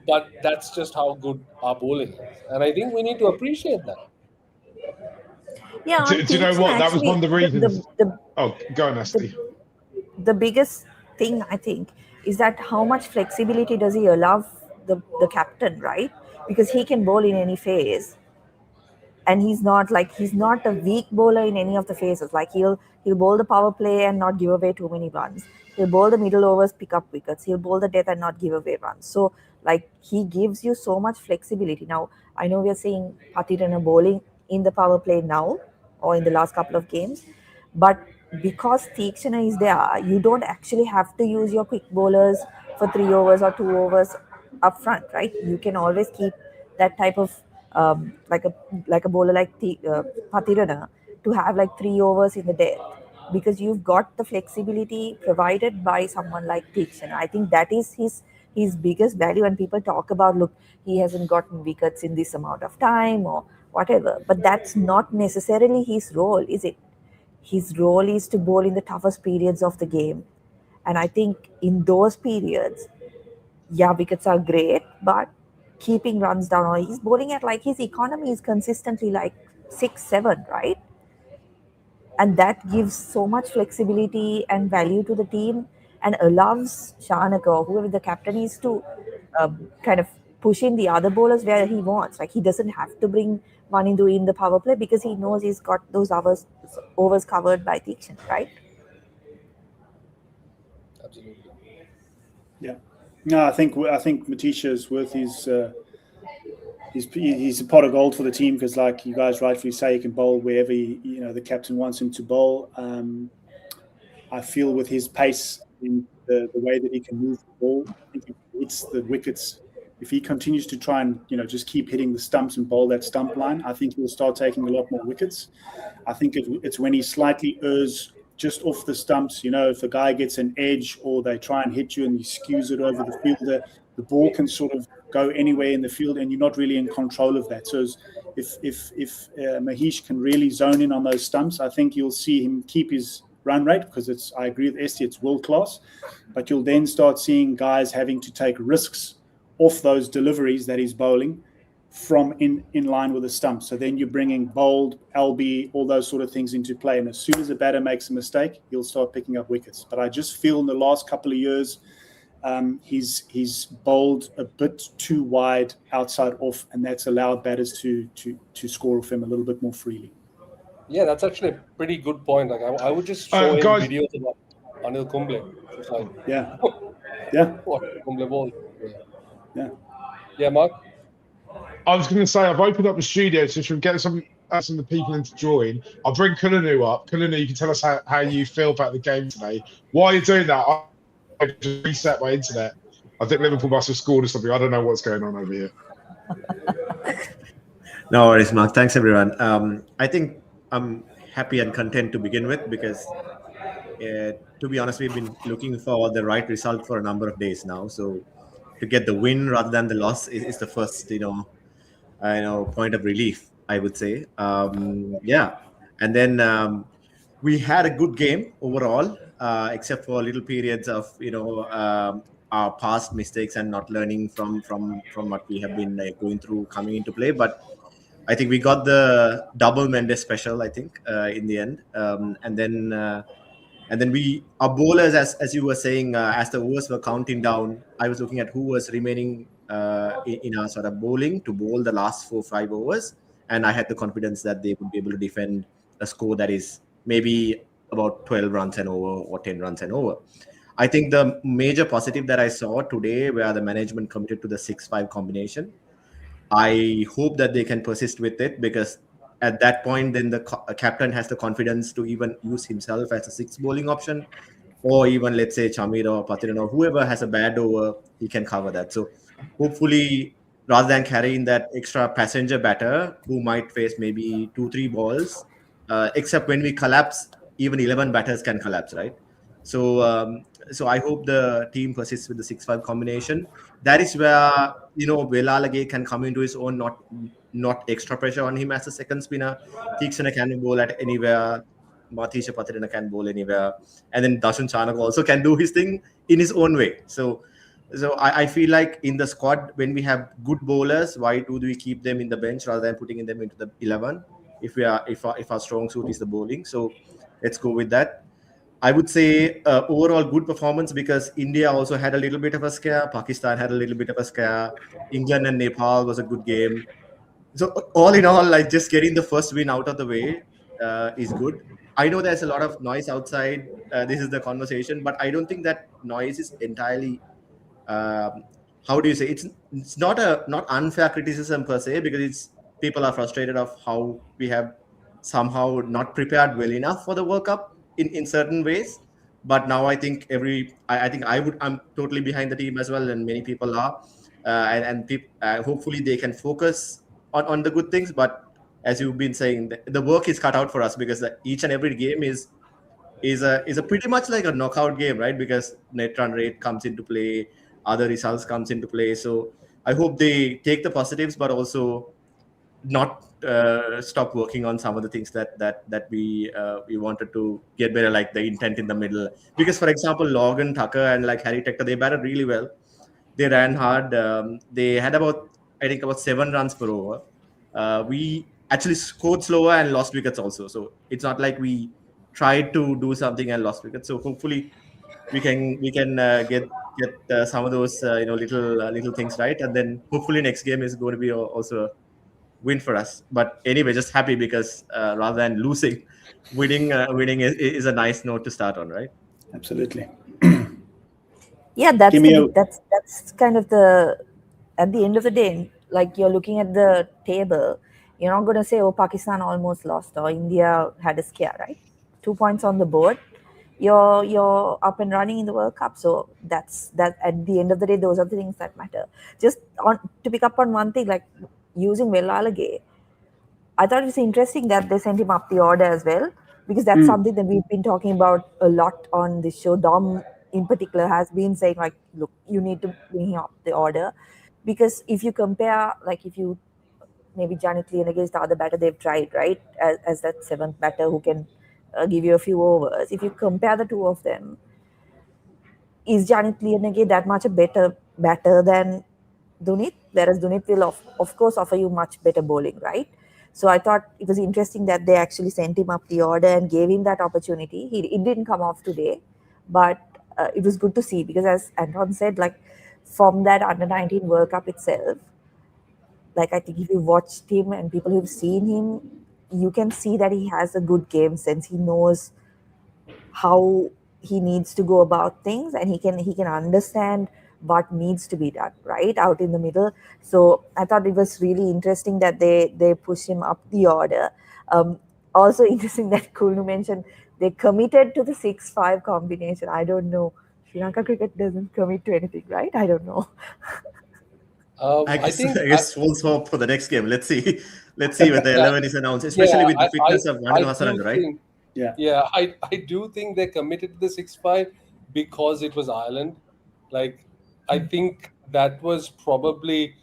but that's just how good our bowling is, and I think we need to appreciate that. Yeah, on Do you know Teachin, what? That was one of the reasons. the, Oh, go on, Asti. the biggest thing I think is that how much flexibility does he allow the captain, right? Because he can bowl in any phase, and he's not a weak bowler in any of the phases. Like he'll bowl the power play and not give away too many runs. He'll bowl the middle overs, pick up wickets. He'll bowl the death and not give away runs. So like he gives you so much flexibility. Now I know we are seeing Patirana bowling in the power play now or in the last couple of games, but because Theekshana is there, you don't actually have to use your quick bowlers for 3 overs or 2 overs up front, right? You can always keep that type of like a bowler like Patirana to have like 3 overs in the death, because you've got the flexibility provided by someone like Theekshana. I think that is his biggest value. And people talk about, look, he hasn't gotten wickets in this amount of time or whatever, but that's not necessarily his role, is it? His role is to bowl in the toughest periods of the game. And I think in those periods, yeah, wickets are great, but keeping runs down, or he's bowling at like his economy is consistently like 6-7, right? And that gives so much flexibility and value to the team, and allows Shanaka or whoever the captain is to kind of push in the other bowlers where he wants. Like he doesn't have to bring one into in the power play because he knows he's got those overs covered by Theekshana, right? Absolutely. Yeah. No, I think Matisha is worth he's a pot of gold for the team, because, like you guys rightfully say, he can bowl wherever the captain wants him to bowl. I feel with his pace in the way that he can move the ball, I think if he hits the wickets, if he continues to try and just keep hitting the stumps and bowl that stump line, I think he'll start taking a lot more wickets. I think it's when he slightly errs just off the stumps, if a guy gets an edge or they try and hit you and he skews it over the fielder, the ball can sort of go anywhere in the field and you're not really in control of that. So if Mahesh can really zone in on those stumps, I think you'll see him keep his run rate, because I agree with Esti, it's world class, but you'll then start seeing guys having to take risks off those deliveries that he's bowling from in line with the stump. So then you're bringing bowled, LB, all those sort of things into play. And as soon as a batter makes a mistake, he'll start picking up wickets. But I just feel in the last couple of years, he's bowled a bit too wide outside off, and that's allowed batters to score off him a little bit more freely. Yeah, that's actually a pretty good point. Like I would just show him guys, videos about Anil Kumble. Just like, yeah. What Kumble ball? Yeah, Mark. I was going to say, I've opened up the studio, so should we get some of the people in to join? I'll bring Kulanu up. Kulanu, you can tell us how you feel about the game today. While you're doing that, I just reset my internet. I think Liverpool must have scored or something. I don't know what's going on over here. No worries, Mark. Thanks, everyone. I think I'm happy and content to begin with, because to be honest, we've been looking for the right result for a number of days now. So to get the win rather than the loss is the first, point of relief, I would say. Yeah. And then we had a good game overall, except for little periods of, our past mistakes and not learning from what we have been going through coming into play. But I think we got the double Mendes special, I think, in the end. And then our bowlers, as you were saying, as the overs were counting down, I was looking at who was remaining in our sort of bowling to bowl the last 4-5 overs. And I had the confidence that they would be able to defend a score that is maybe about 12 runs and over or 10 runs and over. I think the major positive that I saw today, where the management committed to the 6-5 combination, I hope that they can persist with it, because at that point, then the captain has the confidence to even use himself as a 6 bowling option, or even, let's say, Chamira or Patiran or whoever has a bad over, he can cover that. So hopefully, rather than carrying that extra passenger batter who might face maybe 2-3 balls, except when we collapse, even 11 batters can collapse, right? So I hope the team persists with the 6-5 combination. That is where Velalage can come into his own, not extra pressure on him as a second spinner. Theeksana can bowl at anywhere. Matisha Patirana can bowl anywhere, and then Dashun Chanak also can do his thing in his own way. So I feel like in the squad, when we have good bowlers, why do we keep them in the bench rather than putting them into the 11? If our strong suit is the bowling, so let's go with that. I would say overall good performance, because India also had a little bit of a scare. Pakistan had a little bit of a scare. England and Nepal was a good game. So all in all, like, just getting the first win out of the way is good. I know there's a lot of noise outside. This is the conversation, but I don't think that noise is entirely how do you say, it's not unfair criticism per se, because it's people are frustrated of how we have somehow not prepared well enough for the World Cup in certain ways. But now I think I'm totally behind the team as well, and many people are, hopefully they can focus on the good things. But as you've been saying, the work is cut out for us, because each and every game is a pretty much like a knockout game, right? Because net run rate comes into play, other results comes into play. So I hope they take the positives, but also not stop working on some of the things that we wanted to get better, like the intent in the middle. Because, for example, Logan Tucker and like Harry Tector, they batted really well. They ran hard. They had about 7 runs per over. We actually scored slower and lost wickets also. So it's not like we tried to do something and lost wickets. So hopefully we can get some of those little things right, and then hopefully next game is going to be also a win for us. But anyway, just happy because rather than losing, winning is a nice note to start on, right? Absolutely. Yeah, that's Give me a- that's kind of the, at the end of the day, like, you're looking at the table, you're not going to say, oh, Pakistan almost lost or India had a scare, right? 2 points on the board, you're up and running in the World Cup. So that's at the end of the day, those are the things that matter. Just to pick up on one thing, like using Velalage, I thought it was interesting that they sent him up the order as well, because that's something that we've been talking about a lot on this show. Dom in particular has been saying, like, look, you need to bring him up the order, because if you compare, like, if you maybe Janet Leon against the other batter they've tried, right, as that 7th batter who can give you a few overs, if you compare the two of them, is Janet Leon that much a better batter than Dunit? Whereas Dunit will of course offer you much better bowling, right? So I thought it was interesting that they actually sent him up the order and gave him that opportunity. It didn't come off today, but it was good to see, because as Anton said, like, from that under-19 World Cup itself, like, I think if you watched him and people who've seen him, you can see that he has a good game sense. He knows how he needs to go about things, and he can understand what needs to be done right out in the middle. So I thought it was really interesting that they push him up the order. Also interesting that Kulnu mentioned they committed to the 6-5 combination. I don't know. Sri Lanka cricket doesn't commit to anything, right? I don't know. I guess we'll hope for the next game. Let's see when the 11 is announced, especially with the fitness of Nanu Hasaranga, right? I do think they committed to the 6-5 because it was Ireland. Like, I think that was probably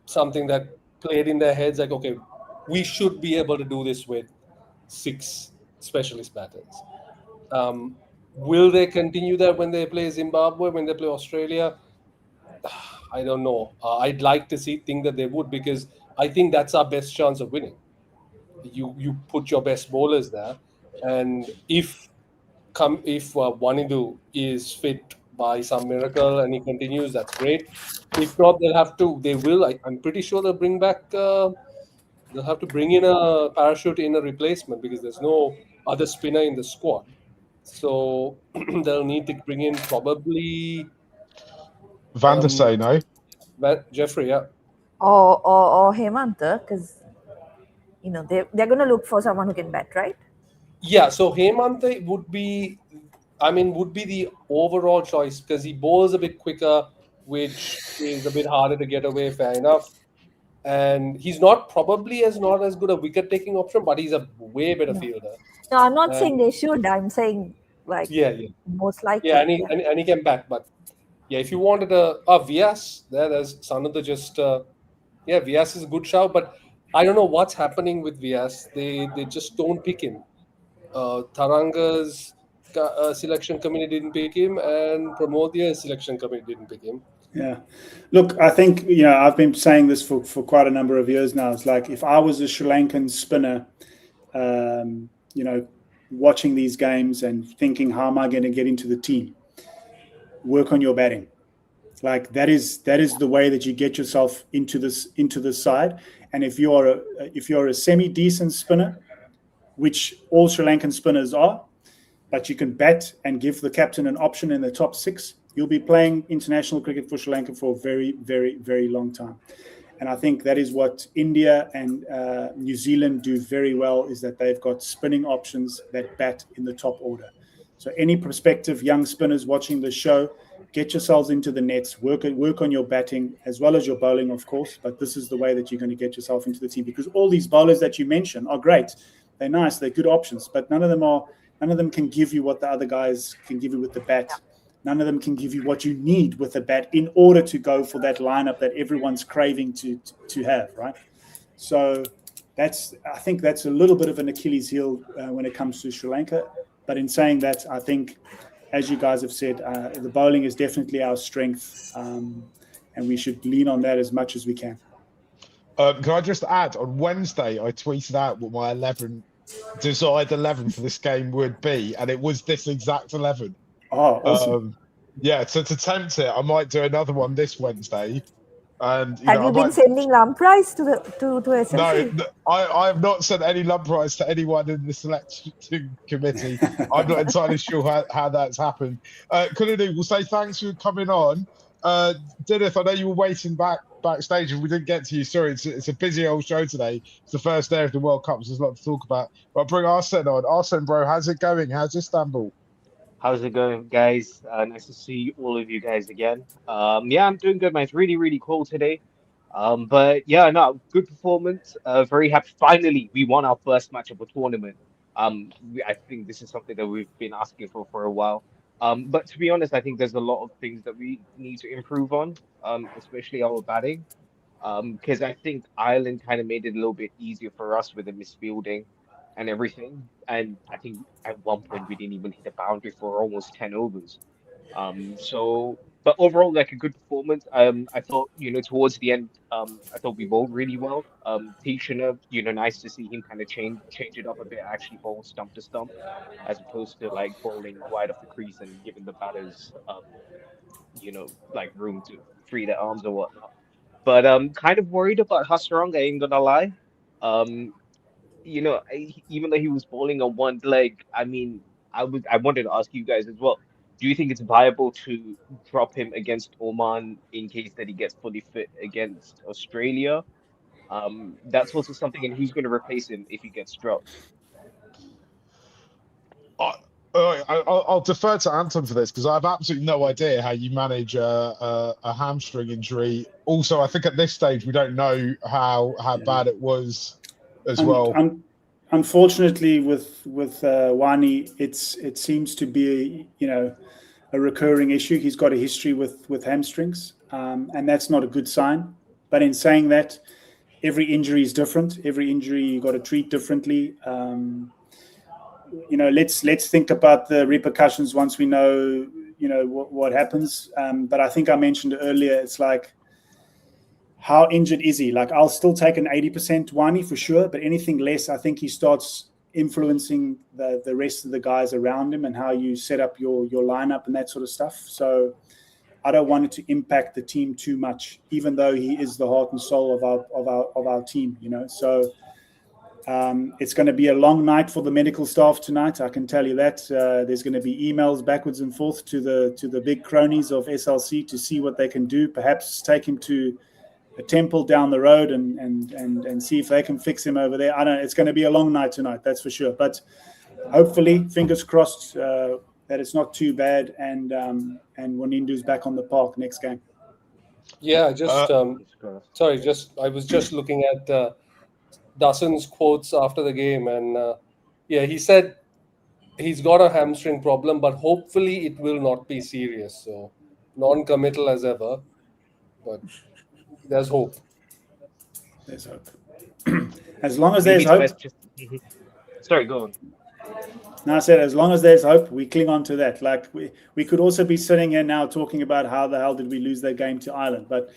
something that played in their heads, like, okay, we should be able to do this with 6 specialist batters. Will they continue that when they play Zimbabwe, when they play Australia? I don't know. I'd like to think that they would, because I think that's our best chance of winning. You put your best bowlers there, and if Wanidu is fit by some miracle and he continues, that's great. If not, I'm pretty sure they'll bring back. They'll have to bring in a parachute in a replacement, because there's no other spinner in the squad. So they'll need to bring in probably Van der Sar, no? Jeffrey, yeah. Or Hemanta, because they're going to look for someone who can bat, right? Yeah, so Hemanta would be the overall choice, because he bowls a bit quicker, which is a bit harder to get away, fair enough. And he's not as good a wicket-taking option, but he's a way better fielder. No, I'm not saying they should. I'm saying like Yeah. most likely. Yeah, and he came back. But yeah, if you wanted Vyas, there's Sananda just Vyas is a good shout, but I don't know what's happening with Vyas. They just don't pick him. Taranga's selection committee didn't pick him, and Pramodia's selection committee didn't pick him. Yeah. Look, I think, I've been saying this for quite a number of years now. It's like if I was a Sri Lankan spinner, watching these games and thinking, how am I going to get into the team? Work on your batting. Like that is the way that you get yourself into this side. And if you're a semi-decent spinner, which all Sri Lankan spinners are, but you can bat and give the captain an option in the top 6, you'll be playing international cricket for Sri Lanka for a very, very, very long time. And I think that is what India and New Zealand do very well, is that they've got spinning options that bat in the top order. So any prospective young spinners watching the show, get yourselves into the nets, work on your batting as well as your bowling, of course. But this is the way that you're going to get yourself into the team, because all these bowlers that you mentioned are great. They're nice. They're good options, but none of them can give you what the other guys can give you with the bat. None of them can give you what you need with the bat in order to go for that lineup that everyone's craving to have, right? So I think that's a little bit of an Achilles heel when it comes to Sri Lanka. But in saying that, I think, as you guys have said, the bowling is definitely our strength, and we should lean on that as much as we can. Can I just add, on Wednesday, I tweeted out what my desired 11 for this game would be, and it was this exact 11. Oh, awesome. So to tempt it, I might do another one this Wednesday. And have you been sending lump rice to SLC? No, I have not sent any lump rice to anyone in the selection committee. I'm not entirely sure how that's happened. Kulinu, we'll say thanks for coming on. Dineth, I know you were waiting backstage and we didn't get to you. Sorry, it's a busy old show today. It's the first day of the World Cup, so there's a lot to talk about. But I'll bring Arsen on. Arsen, bro, how's it going? How's Istanbul? How's it going, guys? Nice to see all of you guys again. Yeah, I'm doing good, man. It's really, really cool today. But yeah, no, good performance. Very happy. Finally, we won our first match of a tournament. I think this is something that we've been asking for a while. But to be honest, I think there's a lot of things that we need to improve on, especially our batting. Because I think Ireland kind of made it a little bit easier for us with the misfielding and everything. And I think at one point we didn't even hit a boundary for almost 10 overs. But overall, like a good performance. I thought, towards the end, I thought we bowled really well. Tishana, nice to see him kind of change it up a bit, actually bowl stump to stump, as opposed to like bowling wide off the crease and giving the batters, like room to free their arms or whatnot. But kind of worried about Hasaranga, I ain't gonna lie. Even though he was bowling on one leg, I mean, I wanted to ask you guys as well. Do you think it's viable to drop him against Oman in case that he gets fully fit against Australia? That's also something, and who's going to replace him if he gets dropped? I'll defer to Anton for this because I have absolutely no idea how you manage a hamstring injury. Also, I think at this stage we don't know how bad it was as well. Unfortunately, with Wani, it seems to be a recurring issue. He's got a history with hamstrings, and that's not a good sign. But in saying that, every injury is different. Every injury you got to treat differently. Let's think about the repercussions once we know what happens. But I think I mentioned earlier, it's like, how injured is he? Like, I'll still take an 80% Wani for sure, but anything less, I think he starts influencing the rest of the guys around him and how you set up your lineup and that sort of stuff. So I don't want it to impact the team too much, even though he is the heart and soul of our team. So it's going to be a long night for the medical staff tonight. I can tell you that. There's going to be emails backwards and forth to the big cronies of SLC to see what they can do. Perhaps take him to a temple down the road and see if they can fix him over there. I don't know. It's going to be a long night tonight, that's for sure. But hopefully, fingers crossed, that it's not too bad and Wanindu's back on the park next game. Yeah, I was just looking at Dasan's quotes after the game, and he said he's got a hamstring problem, but hopefully it will not be serious. So non-committal as ever, but there's hope. There's hope. As long as Maybe there's it's hope. best just. Sorry, go on. No, I said as long as there's hope, we cling on to that. Like we could also be sitting here now talking about how the hell did we lose that game to Ireland, but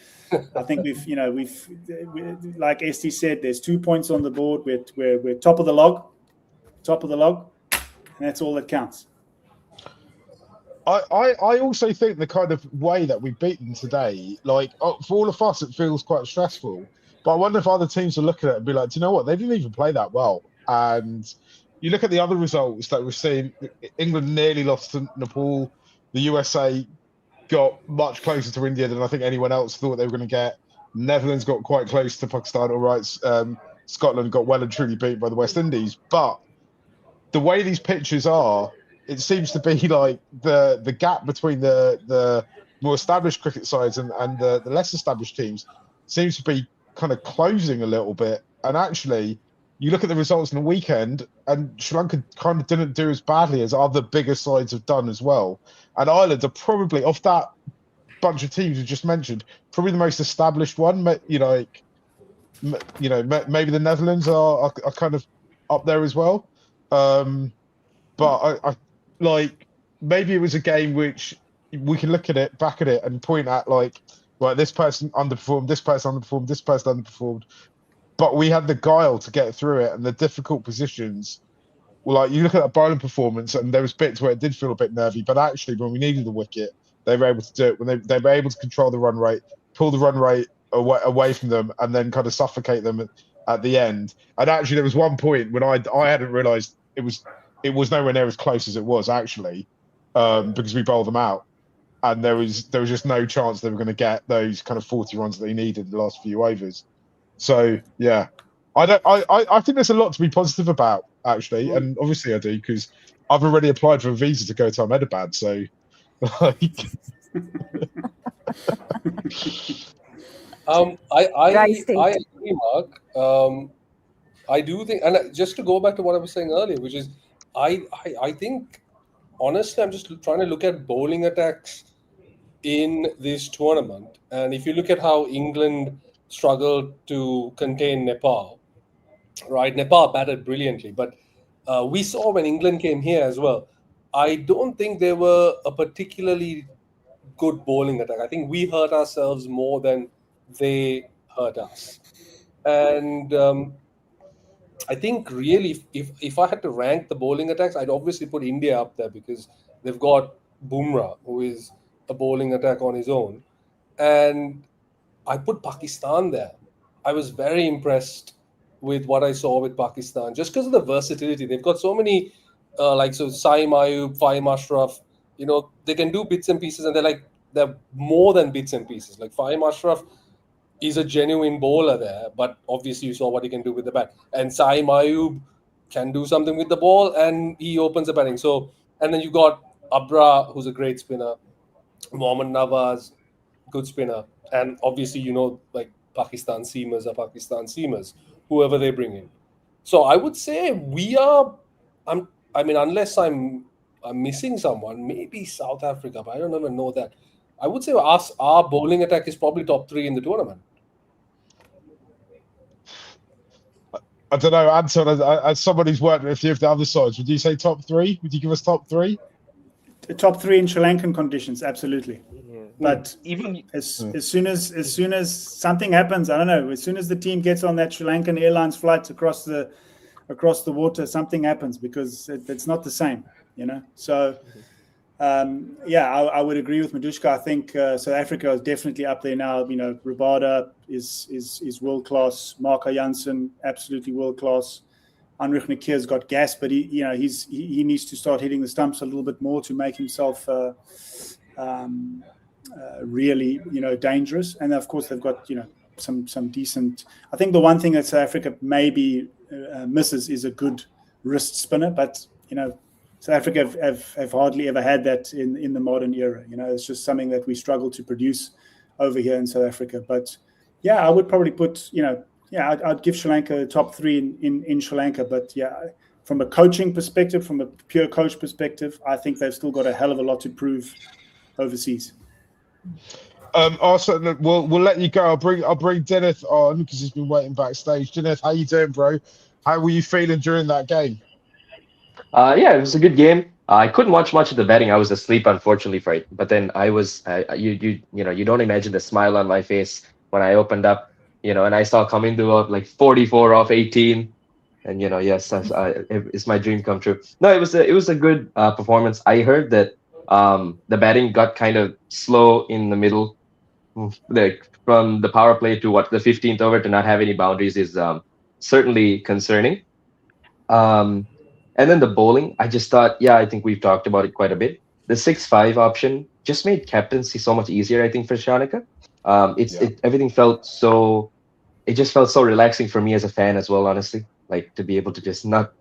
I think we've like Esti said, there's 2 points on the board. We're top of the log, and that's all that counts. I also think the kind of way that we beat them today, like for all of us, it feels quite stressful. But I wonder if other teams will look at it and be like, do you know what? They didn't even play that well. And you look at the other results that we've seen. England nearly lost to Nepal. The USA got much closer to India than I think anyone else thought they were going to get. Netherlands got quite close to Pakistan. All right, Scotland got well and truly beat by the West Indies. But the way these pitches are, it seems to be like the gap between the more established cricket sides and the less established teams seems to be kind of closing a little bit. And actually, you look at the results in the weekend, and Sri Lanka kind of didn't do as badly as other bigger sides have done as well. And Ireland are probably, of that bunch of teams you just mentioned, probably the most established one. Maybe the Netherlands are kind of up there as well. But I like maybe it was a game which we can look at it, back at it, and point at like, right, this person underperformed, this person underperformed, this person underperformed. But we had the guile to get through it, and the difficult positions. Well, like you look at that bowling performance, and there was bits where it did feel a bit nervy, but actually, when we needed the wicket, they were able to do it. When they were able to control the run rate, pull the run rate away from them, and then kind of suffocate them at the end. And actually, there was one point when I hadn't realised it was nowhere near as close as it was actually, because we bowled them out, and there was just no chance they were going to get those kind of 40 runs that they needed in the last few overs. So yeah, I think there's a lot to be positive about actually, and obviously I do because I've already applied for a visa to go to Ahmedabad. So like, I agree, Mark. I do think, and just to go back to what I was saying earlier, which is I think honestly I'm just trying to look at bowling attacks in this tournament, and if you look at how England struggled to contain Nepal, right? Nepal batted brilliantly, but we saw when England came here as well. I don't think they were a particularly good bowling attack. I think we hurt ourselves more than they hurt us. And I think really, if I had to rank the bowling attacks, I'd obviously put India up there because they've got Bumrah, who is a bowling attack on his own. And I put Pakistan there. I was very impressed with what I saw with Pakistan, just because of the versatility. They've got so many, Saim Ayub, Fahim Ashraf, they can do bits and pieces, and they're more than bits and pieces. Like Fahim Ashraf is a genuine bowler there, but obviously you saw what he can do with the bat. And Saim Ayub can do something with the ball, and he opens the batting. So, and then you got Abra, who's a great spinner, Mohammad Nawaz, good spinner. And obviously, like Pakistan seamers are Pakistan seamers, whoever they bring in. So I would say we are, unless I'm missing someone, maybe South Africa, but I don't even know that. I would say our bowling attack is probably top 3 in the tournament. I don't know, Anton, as someone who's worked with a few of the other sides, would you say top 3? Would you give us top 3? The top 3 in Sri Lankan conditions, absolutely. Yeah. But even as soon as something happens, I don't know. As soon as the team gets on that Sri Lankan Airlines flight across the water, something happens because it's not the same, So, I would agree with Madushka. I think South Africa is definitely up there now. Rabada is world class. Marco Jansen, absolutely world class. Heinrich Nakir's got gas, but he needs to start hitting the stumps a little bit more to make himself really dangerous. And of course they've got some decent. I think the one thing that South Africa maybe misses is a good wrist spinner, but South Africa have hardly ever had that in the modern era. It's just something that we struggle to produce over here in South Africa. But yeah, I would probably put I'd give Sri Lanka top 3 in Sri Lanka. But yeah, from a coaching perspective, from a pure coach perspective, I think they've still got a hell of a lot to prove overseas. Also, we'll let you go. I'll bring Dennis on because he's been waiting backstage. Dennis, how you doing, bro? How were you feeling during that game? Yeah, it was a good game. I couldn't watch much of the betting. I was asleep, unfortunately, for it. But then I was, you don't imagine the smile on my face when I opened up, and I saw Kamindu out like 44 off 18, and yes, it's my dream come true. No, it was a good performance. I heard that the batting got kind of slow in the middle, like from the power play to the 15th over to not have any boundaries is certainly concerning. And then the bowling, I just thought, I think we've talked about it quite a bit. The 6-5 option just made captaincy so much easier, I think, for Sri Lanka. Everything it just felt so relaxing for me as a fan as well, honestly. Like to be able to just not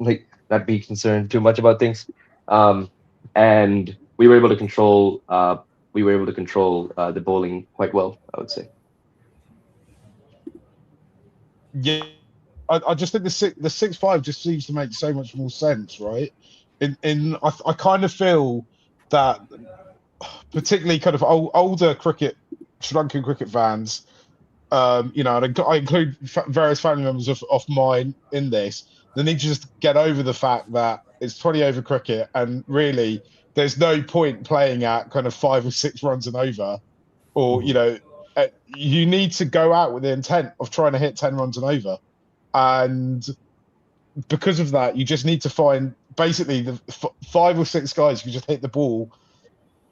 be concerned too much about things. And we were able to control the bowling quite well, I would say. Yeah. I just think the 6-5 just seems to make so much more sense, right? I kind of feel that, particularly kind of older Sri Lankan cricket fans, and I include various family members of mine in this. They need to just get over the fact that it's 20 over cricket, and really, there's no point playing at kind of 5 or 6 runs and over, or you need to go out with the intent of trying to hit 10 runs and over. And because of that, you just need to find basically the 5 or 6 guys who just hit the ball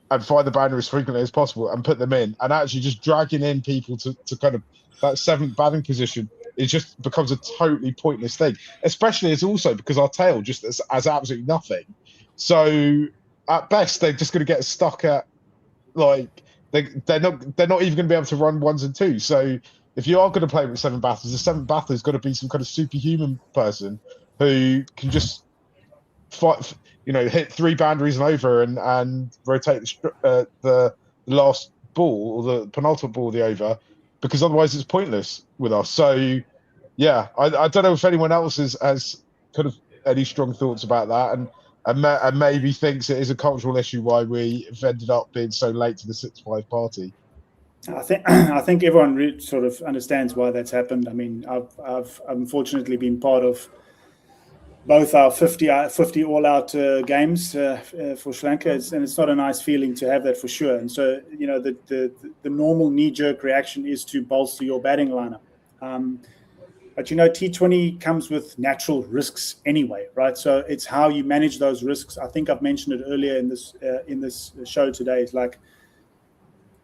and find the boundary as frequently as possible and put them in. And actually just dragging in people to kind of that 7th batting position, it just becomes a totally pointless thing, especially as also because our tail just as absolutely nothing. So at best, they're just going to get stuck at they're not even going to be able to run 1s and 2s. So if you are going to play with 7 batters, the 7th batter's got to be some kind of superhuman person who can just fight, hit 3 boundaries and over and rotate the last ball or the penultimate ball of the over, because otherwise it's pointless with us. So, yeah, I don't know if anyone else has kind of any strong thoughts about that and maybe thinks it is a cultural issue why we've ended up being so late to the 6-5 party. I think everyone sort of understands why that's happened. I mean, I've unfortunately been part of both our 50 all-out games for Sri Lanka, and it's not a nice feeling to have that for sure. And so, the normal knee-jerk reaction is to bolster your batting lineup. But T20 comes with natural risks anyway, right? So it's how you manage those risks. I think I've mentioned it earlier in this show today. It's like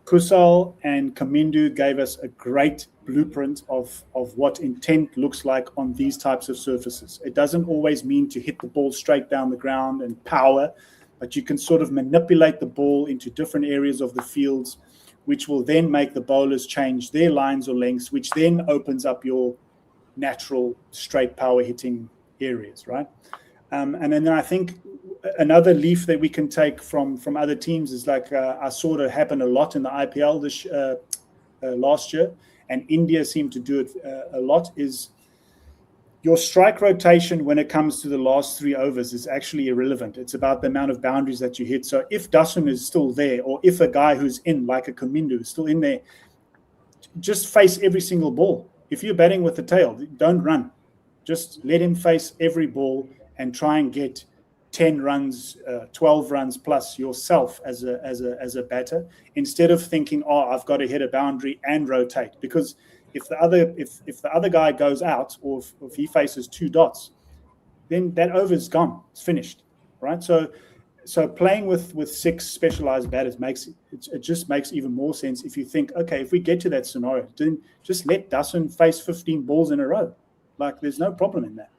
Kusal and Kamindu gave us a great blueprint of what intent looks like on these types of surfaces. It doesn't always mean to hit the ball straight down the ground and power, but you can sort of manipulate the ball into different areas of the fields, which will then make the bowlers change their lines or lengths, which then opens up your natural straight power hitting areas, right? And then I think another leaf that we can take from other teams is like I saw it happen a lot in the IPL this last year, and India seemed to do it a lot, is your strike rotation when it comes to the last 3 overs is actually irrelevant. It's about the amount of boundaries that you hit. So if Dasun is still there, or if a guy who's in, like a Kamindu, is still in there, just face every single ball. If you're batting with the tail, don't run. Just let him face every ball and try and get 10 runs, 12 runs plus yourself as a batter, instead of thinking, I've got to hit a boundary and rotate. Because if the other guy goes out, or if he faces 2 dots, then that over is gone. It's finished, right? So playing with 6 specialized batters just makes even more sense if you think, okay, if we get to that scenario, then just let Dasun face 15 balls in a row. Like, there's no problem in that.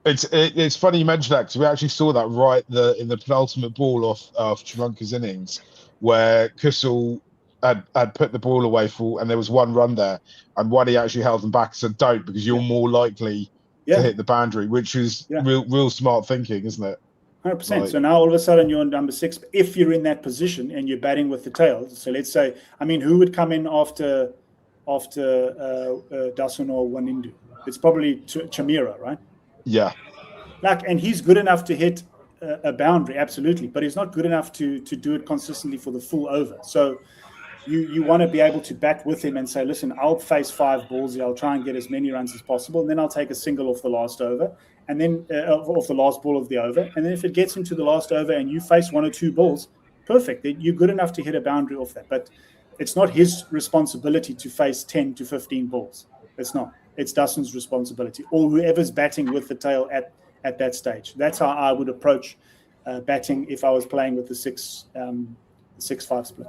It's funny you mentioned that, because we actually saw that in the penultimate ball of Sri Lanka's innings, where Kusal had put the ball away and there was 1 run there, and Waddy actually held them back and said, don't, because you're more likely to hit the boundary, which is real smart thinking, isn't it? 100%. So now all of a sudden you're on number 6. If you're in that position and you're batting with the tail, so let's say, who would come in after Dasun or Wanindu? It's probably Chamira, right? Yeah. and he's good enough to hit a boundary, absolutely, but he's not good enough to do it consistently for the full over. So you want to be able to bat with him and say, listen, I'll face 5 balls here. I'll try and get as many runs as possible, and then I'll take a single off the last over, and then off the last ball of the over. And then if it gets into the last over and you face 1 or 2 balls, perfect. You're good enough to hit a boundary off that. But it's not his responsibility to face 10 to 15 balls. It's not. It's Dustin's responsibility, or whoever's batting with the tail at that stage. That's how I would approach batting if I was playing with the 6-5 split.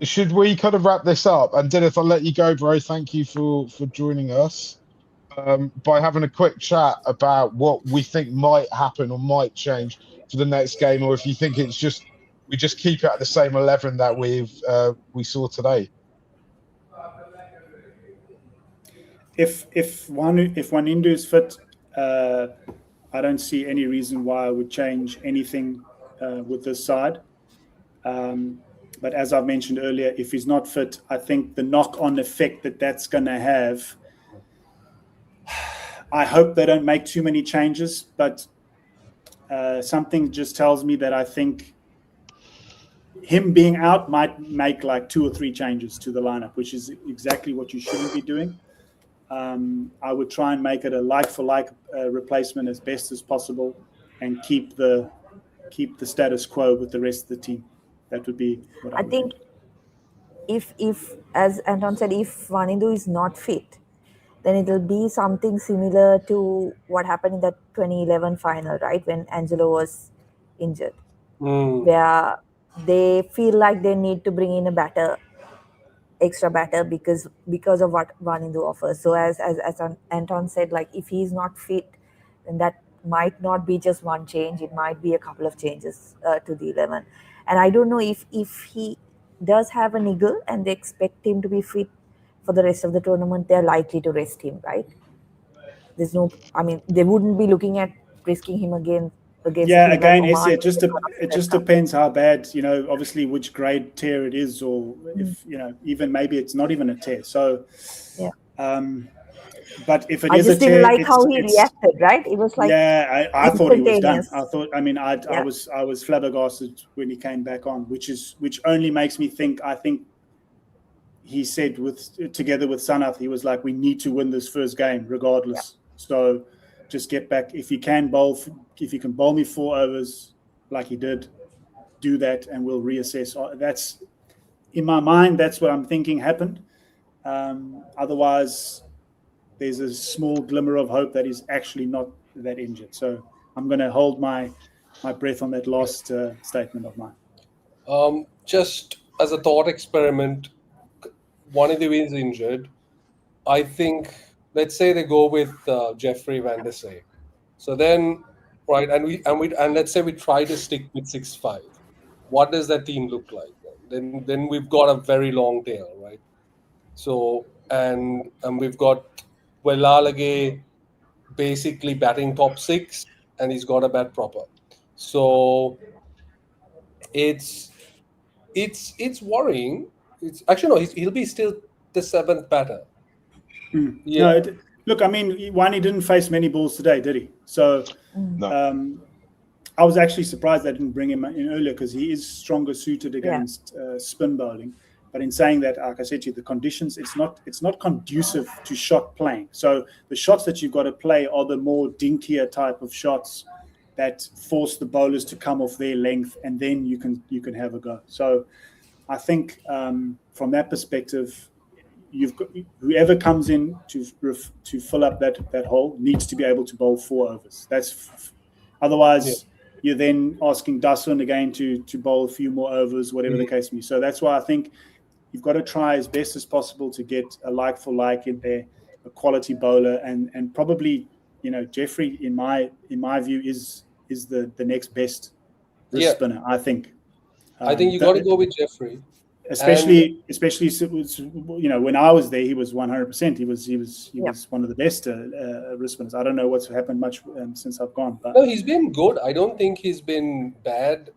Should we kind of wrap this up? And Dennis, I'll let you go, bro. Thank you for joining us. By having a quick chat about what we think might happen or might change for the next game, or if you think it's just we just keep it at the same 11 that we saw today. If Wanindu is fit, I don't see any reason why I would change anything with this side. But as I've mentioned earlier, if he's not fit, I think the knock-on effect that's going to have, I hope they don't make too many changes, but something just tells me that I think him being out might make like 2 or 3 changes to the lineup, which is exactly what you shouldn't be doing. I would try and make it a like-for-like replacement as best as possible and keep the status quo with the rest of the team. That would be what I think. If as Anton said, if Wanindu is not fit, then it will be something similar to what happened in the 2011 final, right? When Angelo was injured, where they feel like they need to bring in a extra batter because of what Wanindu offers. So as Anton said, like if he's not fit, then that might not be just one change. It might be a couple of changes to the 11. And I don't know if he does have a niggle and they expect him to be fit for the rest of the tournament, they're likely to rest him, right? They wouldn't be looking at risking him against. Yeah, again, it just depends how bad, obviously which grade tear it is, or if, even maybe it's not even a tear. So, yeah. But if it I is a tear, I just didn't like how he reacted, right? It was like, yeah, I thought he was done. I was flabbergasted when he came back on, which only makes me think. I think he said together with Sanath, he was like, we need to win this first game regardless. Yeah. So just get back. If you can bowl me 4 overs like he did, do that, and we'll reassess. That's in my mind. That's what I'm thinking happened. Otherwise, there's a small glimmer of hope that he's actually not that injured. So I'm going to hold my breath on that last statement of mine. Just as a thought experiment, Wanindu is injured. I think, let's say they go with Jeffrey Van der Sey. So then, right, and let's say we try to stick with 6-5. What does that team look like? Then we've got a very long tail, right? So and we've got Welalage basically batting top 6, and he's got a bat proper. So it's worrying. It's actually no, he'll be still the 7th batter. Yeah. No, look, I mean, he didn't face many balls today, did he? So no. I was actually surprised they didn't bring him in earlier because he is stronger suited against spin bowling. But in saying that, like I said to you, the conditions, it's not conducive to shot playing. So the shots that you've got to play are the more dinkier type of shots that force the bowlers to come off their length, and then you can have a go. So I think from that perspective, you've got whoever comes in to fill up that hole needs to be able to bowl 4 overs. Otherwise you're then asking Dasun again to bowl a few more overs, whatever the case may be. So that's why I think you've got to try as best as possible to get a like for like in there, a quality bowler, and probably Jeffrey in my view is the next best spinner. I think. I think you got to go with Jeffrey. Especially when I was there, he was 100%. He was one of the best wrist spinners. I don't know what's happened much since I've gone. But no, he's been good. I don't think he's been bad.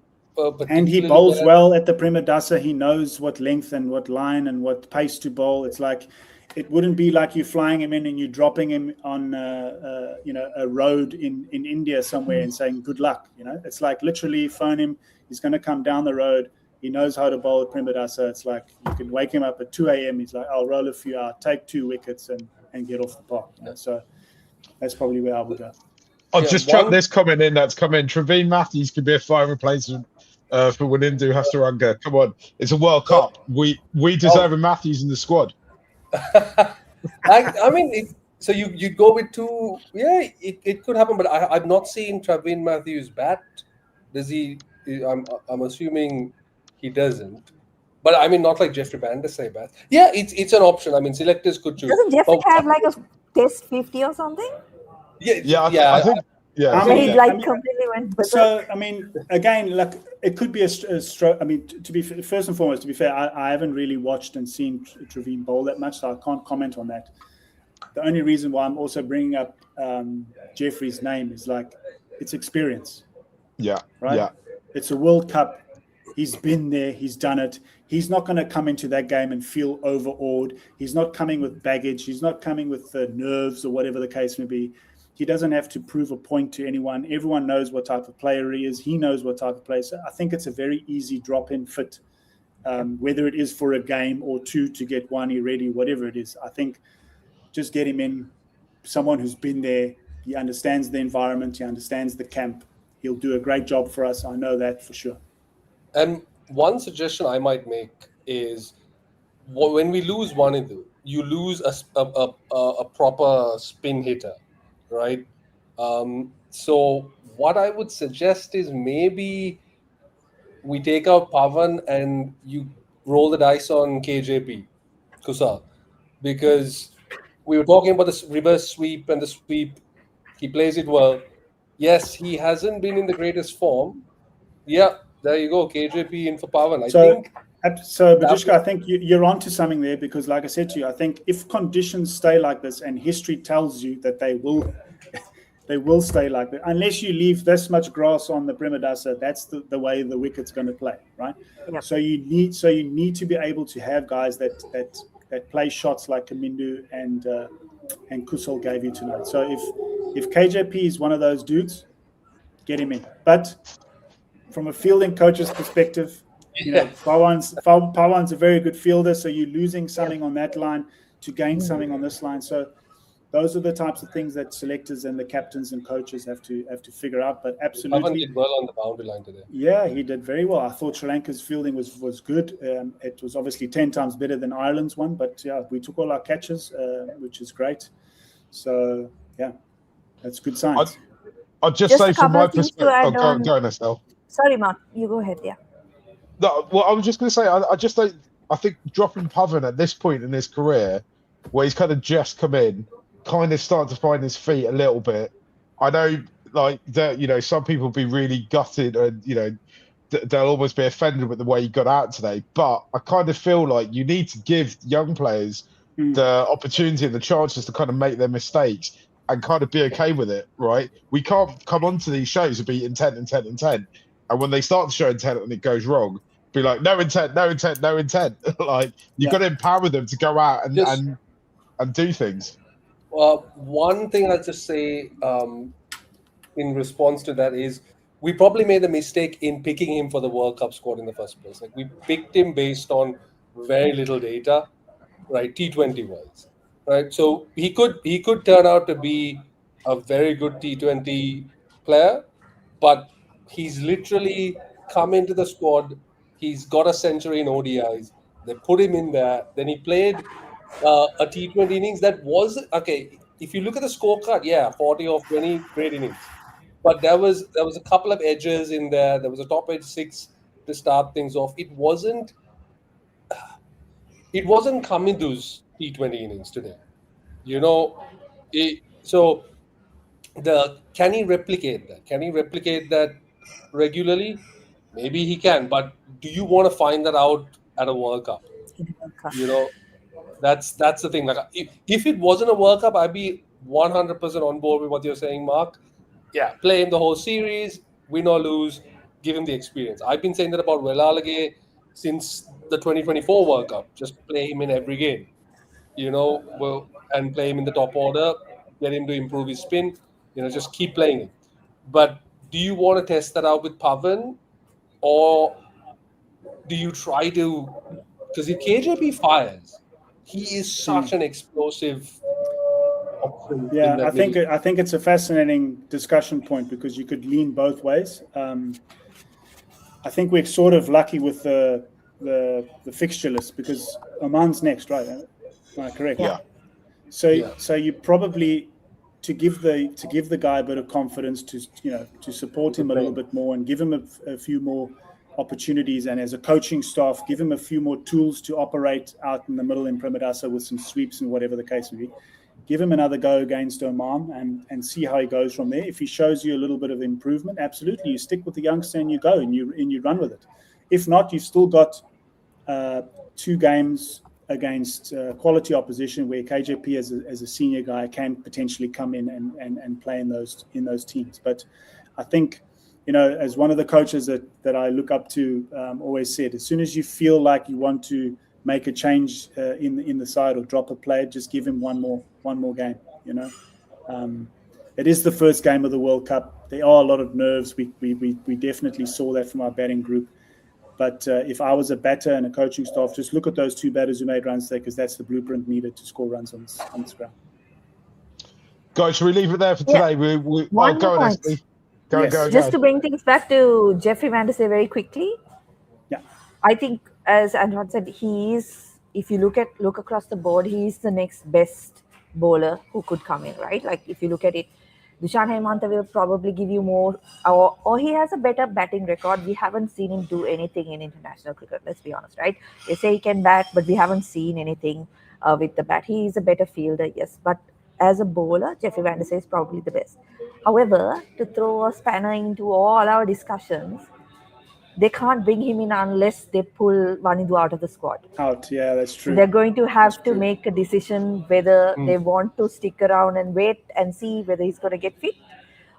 And he bowls well at the Prima Dasa. He knows what length and what line and what pace to bowl. It's like it wouldn't be like you flying him in and you dropping him on a road in India somewhere and saying good luck. It's like literally phone him. He's going to come down the road. He knows how to bowl at Primadasa. It's like you can wake him up at 2 a.m. He's like, I'll roll a few out, take 2 wickets and get off the park. So that's probably where I would go. I'll just chuck this comment in that's come in. Trevine Matthews could be a fine replacement for Wanindu Hasaranga. Come on. It's a World Cup. We deserve a Matthews in the squad. I mean, so you go with two. Yeah, it could happen, but I've not seen Trevine Matthews bat. Does he? I'm assuming he doesn't. But I mean, not like Jeffrey Bandesai bat. Yeah, it's an option. I mean, selectors could choose. Doesn't Jeffrey have like a test 50 or something? I think. Yeah, I mean, completely went berserk. So I mean, again, like it could be a stroke. I mean, to be first and foremost, to be fair, I haven't really watched and seen Trevine bowl that much, so I can't comment on that. The only reason why I'm also bringing up Jeffrey's name is like it's experience. Yeah. Right. Yeah. It's a World Cup. He's been there. He's done it. He's not going to come into that game and feel overawed. He's not coming with baggage. He's not coming with nerves or whatever the case may be. He doesn't have to prove a point to anyone. Everyone knows what type of player he is. He knows what type of player. So I think it's a very easy drop-in fit, whether it is for a game or two to get one ready, whatever it is. I think just get him in, someone who's been there. He understands the environment. He understands the camp. He'll do a great job for us. I know that for sure. And one suggestion I might make is when we lose Wanindu, you lose a proper spin hitter. Right. So what I would suggest is maybe we take out Pavan and you roll the dice on KJP, Kusal, because we were talking about the reverse sweep and the sweep. He plays it well. Yes, he hasn't been in the greatest form. Yeah, there you go. KJP in for Pavan. So, Bajishka, I think you're onto something there because, like I said to you, I think if conditions stay like this, and history tells you that they will stay like that, unless you leave this much grass on the Primadasa, that's the way the wicket's going to play, right? Yep. So you need to be able to have guys that play shots like Kamindu and Kusal gave you tonight. So if KJP is one of those dudes, get him in. But from a fielding coach's perspective, Pawan's a very good fielder, so you're losing something on that line to gain something on this line. So those are the types of things that selectors and the captains and coaches have to figure out. But absolutely, Pavan did well on the boundary line today. Yeah, he did very well. I thought Sri Lanka's fielding was good. It was obviously 10 times better than Ireland's one, but yeah, we took all our catches, which is great. So yeah, that's good signs. I'll just say from my perspective. Go on, Estelle. Sorry, Mark. You go ahead. Yeah. No, well, I was just going to say, I think dropping Pavan at this point in his career, where he's kind of just come in, kind of starting to find his feet a little bit. I know, like that, some people be really gutted, and they'll almost be offended with the way he got out today. But I kind of feel like you need to give young players the opportunity and the chances to kind of make their mistakes and kind of be okay with it, right? We can't come onto these shows and be intent. And when they start to show intent and it goes wrong, be like, no intent. Like, you've got to empower them to go out and do things. One thing I'll just say in response to that is we probably made a mistake in picking him for the World Cup squad in the first place. Like, we picked him based on very little data, right? T20 wise, right? So he could turn out to be a very good T20 player, but he's literally come into the squad. He's got a century in ODIs. They put him in there. Then he played a T20 innings that was okay. If you look at the scorecard, 40 of 20 great innings. But there was a couple of edges in there. There was a top edge 6 to start things off. It wasn't Kamindu's T20 innings today. So can he replicate that? Can he replicate that regularly? Maybe he can, but do you want to find that out at a World Cup? That's the thing. Like, if it wasn't a World Cup, I'd be 100% on board with what you're saying, Mark. Yeah, play him the whole series, win or lose, give him the experience. I've been saying that about Welalage since the 2024 World Cup. Just play him in every game. and play him in the top order, get him to improve his spin, just keep playing him. But do you want to test that out with Pavan, or do you try to? Because if KJP fires, he is such an explosive option in Yeah, that I think middle. I think it's a fascinating discussion point because you could lean both ways. I think we're sort of lucky with the fixture list because Oman's next, right? Am I correct? Yeah. So you probably to give the guy a bit of confidence to support him a little bit more and give him a few more opportunities, and as a coaching staff, give him a few more tools to operate out in the middle in Pramadasa with some sweeps and whatever the case may be. Give him another go against Oman and see how he goes from there. If he shows you a little bit of improvement, absolutely, you stick with the youngster and you go and you run with it. If not, you've still got 2 games against quality opposition where KJP as a senior guy can potentially come in and play in those teams. But I think, as one of the coaches that I look up to always said, as soon as you feel like you want to make a change in the side or drop a player, just give him one more game. It is the first game of the World Cup. There are a lot of nerves. We definitely saw that from our batting group. But if I was a batter and a coaching staff, just look at those 2 batters who made runs there, because that's the blueprint needed to score runs on this ground. Guys, should we leave it there for today? Yeah. Go One on, point. Esty. Go. Just to bring things back to Jeffrey Van der Sar very quickly. Yeah. I think, as Anton said, he is, if you look across the board, he is the next best bowler who could come in, right? Like, if you look at it, Dushan Hemanta will probably give you more, or he has a better batting record. We haven't seen him do anything in international cricket, let's be honest, right? They say he can bat, but we haven't seen anything with the bat. He is a better fielder, yes, but as a bowler, Jeffrey Van der Sar is probably the best. However, to throw a spanner into all our discussions, they can't bring him in unless they pull Wanindu out of the squad. Out, yeah, that's true. So they're going to have to make a decision whether they want to stick around and wait and see whether he's going to get fit,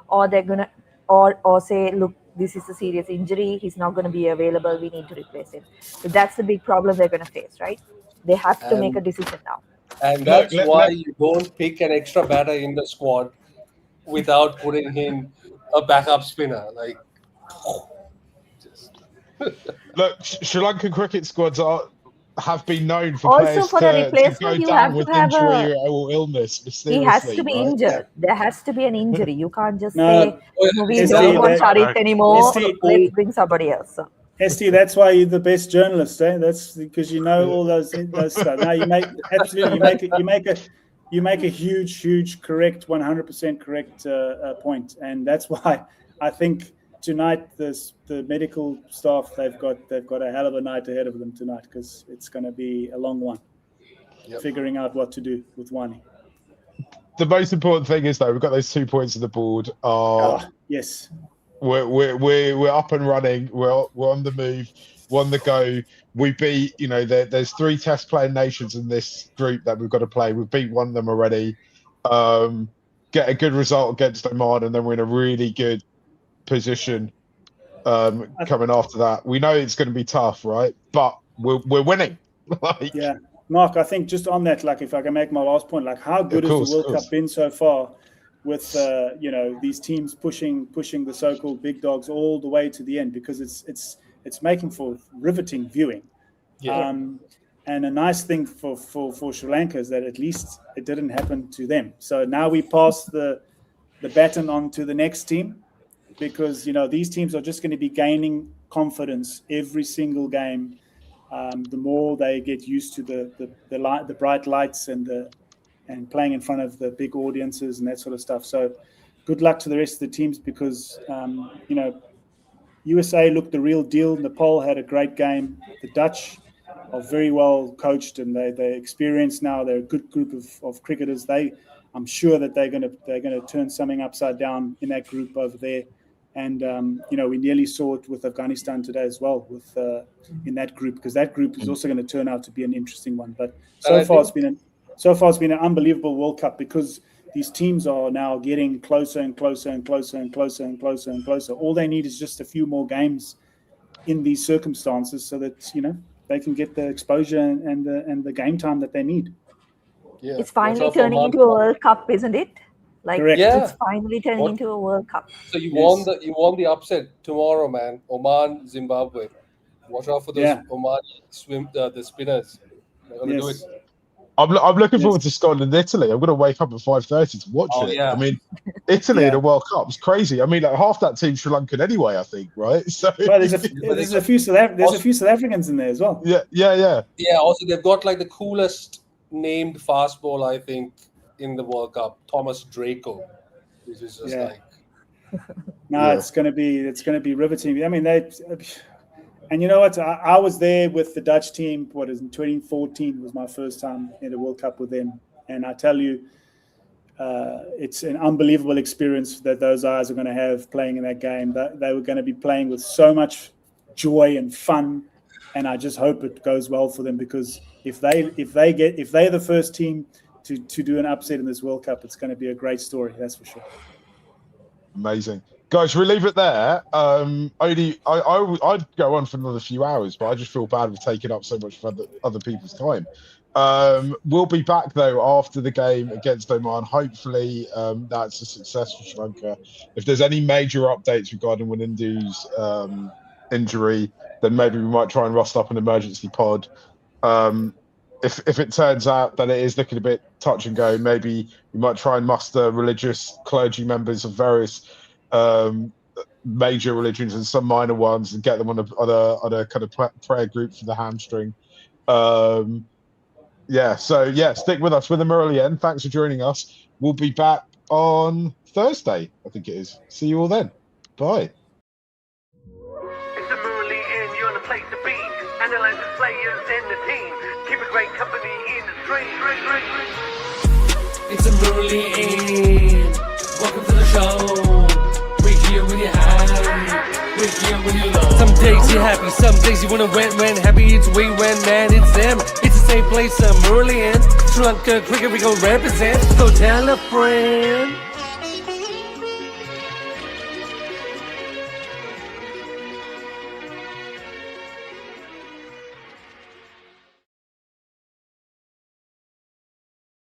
or they're going to, or say, look, this is a serious injury, he's not going to be available, we need to replace him. So that's the big problem they're going to face, right? They have to make a decision now. And that's why you don't pick an extra batter in the squad without putting in a backup spinner. Like, look, Sri Lankan cricket squads have been known for Also, players for the to replacement, go you down have with to have injury or illness. He has to be right? injured. There has to be an injury. You can't just No, say, no, we ST, don't want Sharif anymore. ST, Let's bring somebody else. ST, that's why you're the best journalist, eh? That's because you know all those stuff. Now you make a huge correct 100% correct point, and that's why I think tonight the medical staff they've got a hell of a night ahead of them tonight, because it's going to be a long one. Figuring out what to do with Wani. The most important thing is, though, we've got those 2 points on the board. Yes. We're up and running. We're on the move. We're on the go. We beat, there's 3 test playing nations in this group that we've got to play. We've beat one of them already. Get a good result against Oman, and then we're in a really good position coming after that. We know it's going to be tough, right? But we're winning. Yeah. Mark, I think just on that, like, if I can make my last point, like, how good has the World Cup been so far with these teams pushing the so-called big dogs all the way to the end, because it's making for riveting viewing. Yeah. And a nice thing for Sri Lanka is that at least it didn't happen to them. So now we pass the baton on to the next team, because these teams are just going to be gaining confidence every single game. The more they get used to the bright lights and playing in front of the big audiences and that sort of stuff. So good luck to the rest of the teams, because USA looked the real deal. Nepal had a great game. The Dutch are very well coached, and they're experienced now. They're a good group of cricketers. I'm sure that they're going to turn something upside down in that group over there. And we nearly saw it with Afghanistan today as well, with in that group, because that group is also going to turn out to be an interesting one. But so far it's been an unbelievable World Cup, because these teams are now getting closer and closer and closer and closer and closer and closer. All they need is just a few more games in these circumstances, so that they can get the exposure and the game time that they need. Yeah. It's finally Watch out for turning Oman into a tomorrow. World Cup, isn't it? Like Correct. Yeah. it's finally turning What- into a World Cup. So you Yes. won the upset tomorrow, man. Oman, Zimbabwe. Watch out for those Yeah. Oman the spinners. They're gonna do it. Yes. I'm looking Yes. forward to Scotland and Italy. I'm going to wake up at 5:30 to watch Oh, it. yeah. I mean, Italy in Yeah. a World Cup is crazy. I mean, like half that team Sri Lankan anyway. I think, right? So Well, there's a few South Africans in there as well. yeah. Yeah, also they've got like the coolest named fastball, I think, in the World Cup, Thomas Draco, which is just Yeah. like No, Yeah. it's going to be riveting. I mean, and you know what? I was there with the Dutch team. What is in 2014 was my first time in a World Cup with them, and I tell you, it's an unbelievable experience that those guys are going to have playing in that game. They were going to be playing with so much joy and fun, and I just hope it goes well for them, because if they're the first team to do an upset in this World Cup, it's going to be a great story. That's for sure. Amazing. Guys, we leave it there. I'd go on for another few hours, but I just feel bad with taking up so much of other people's time. We'll be back though after the game against Oman. Hopefully, that's a success for Sri Lanka. If there's any major updates regarding Wanindu's injury, then maybe we might try and rust up an emergency pod. If it turns out that it is looking a bit touch and go, maybe we might try and muster religious clergy members of various major religions and some minor ones and get them on a kind of prayer group for the hamstring. Stick with us with the Murali End. Thanks for joining us. We'll be back on Thursday, I think it is. See you all then. Bye. It's the Murali End, you're in the place to be. Analyze the players and the team. Keep a great company in the stream. It's a Murali End. Welcome to the show. We're here when you're high. We're here when you're low. Some days you're happy, some days you wanna when happy it's we when man it's them. It's the same place, Murali End. Sri Lanka cricket we gon' represent. So tell a friend.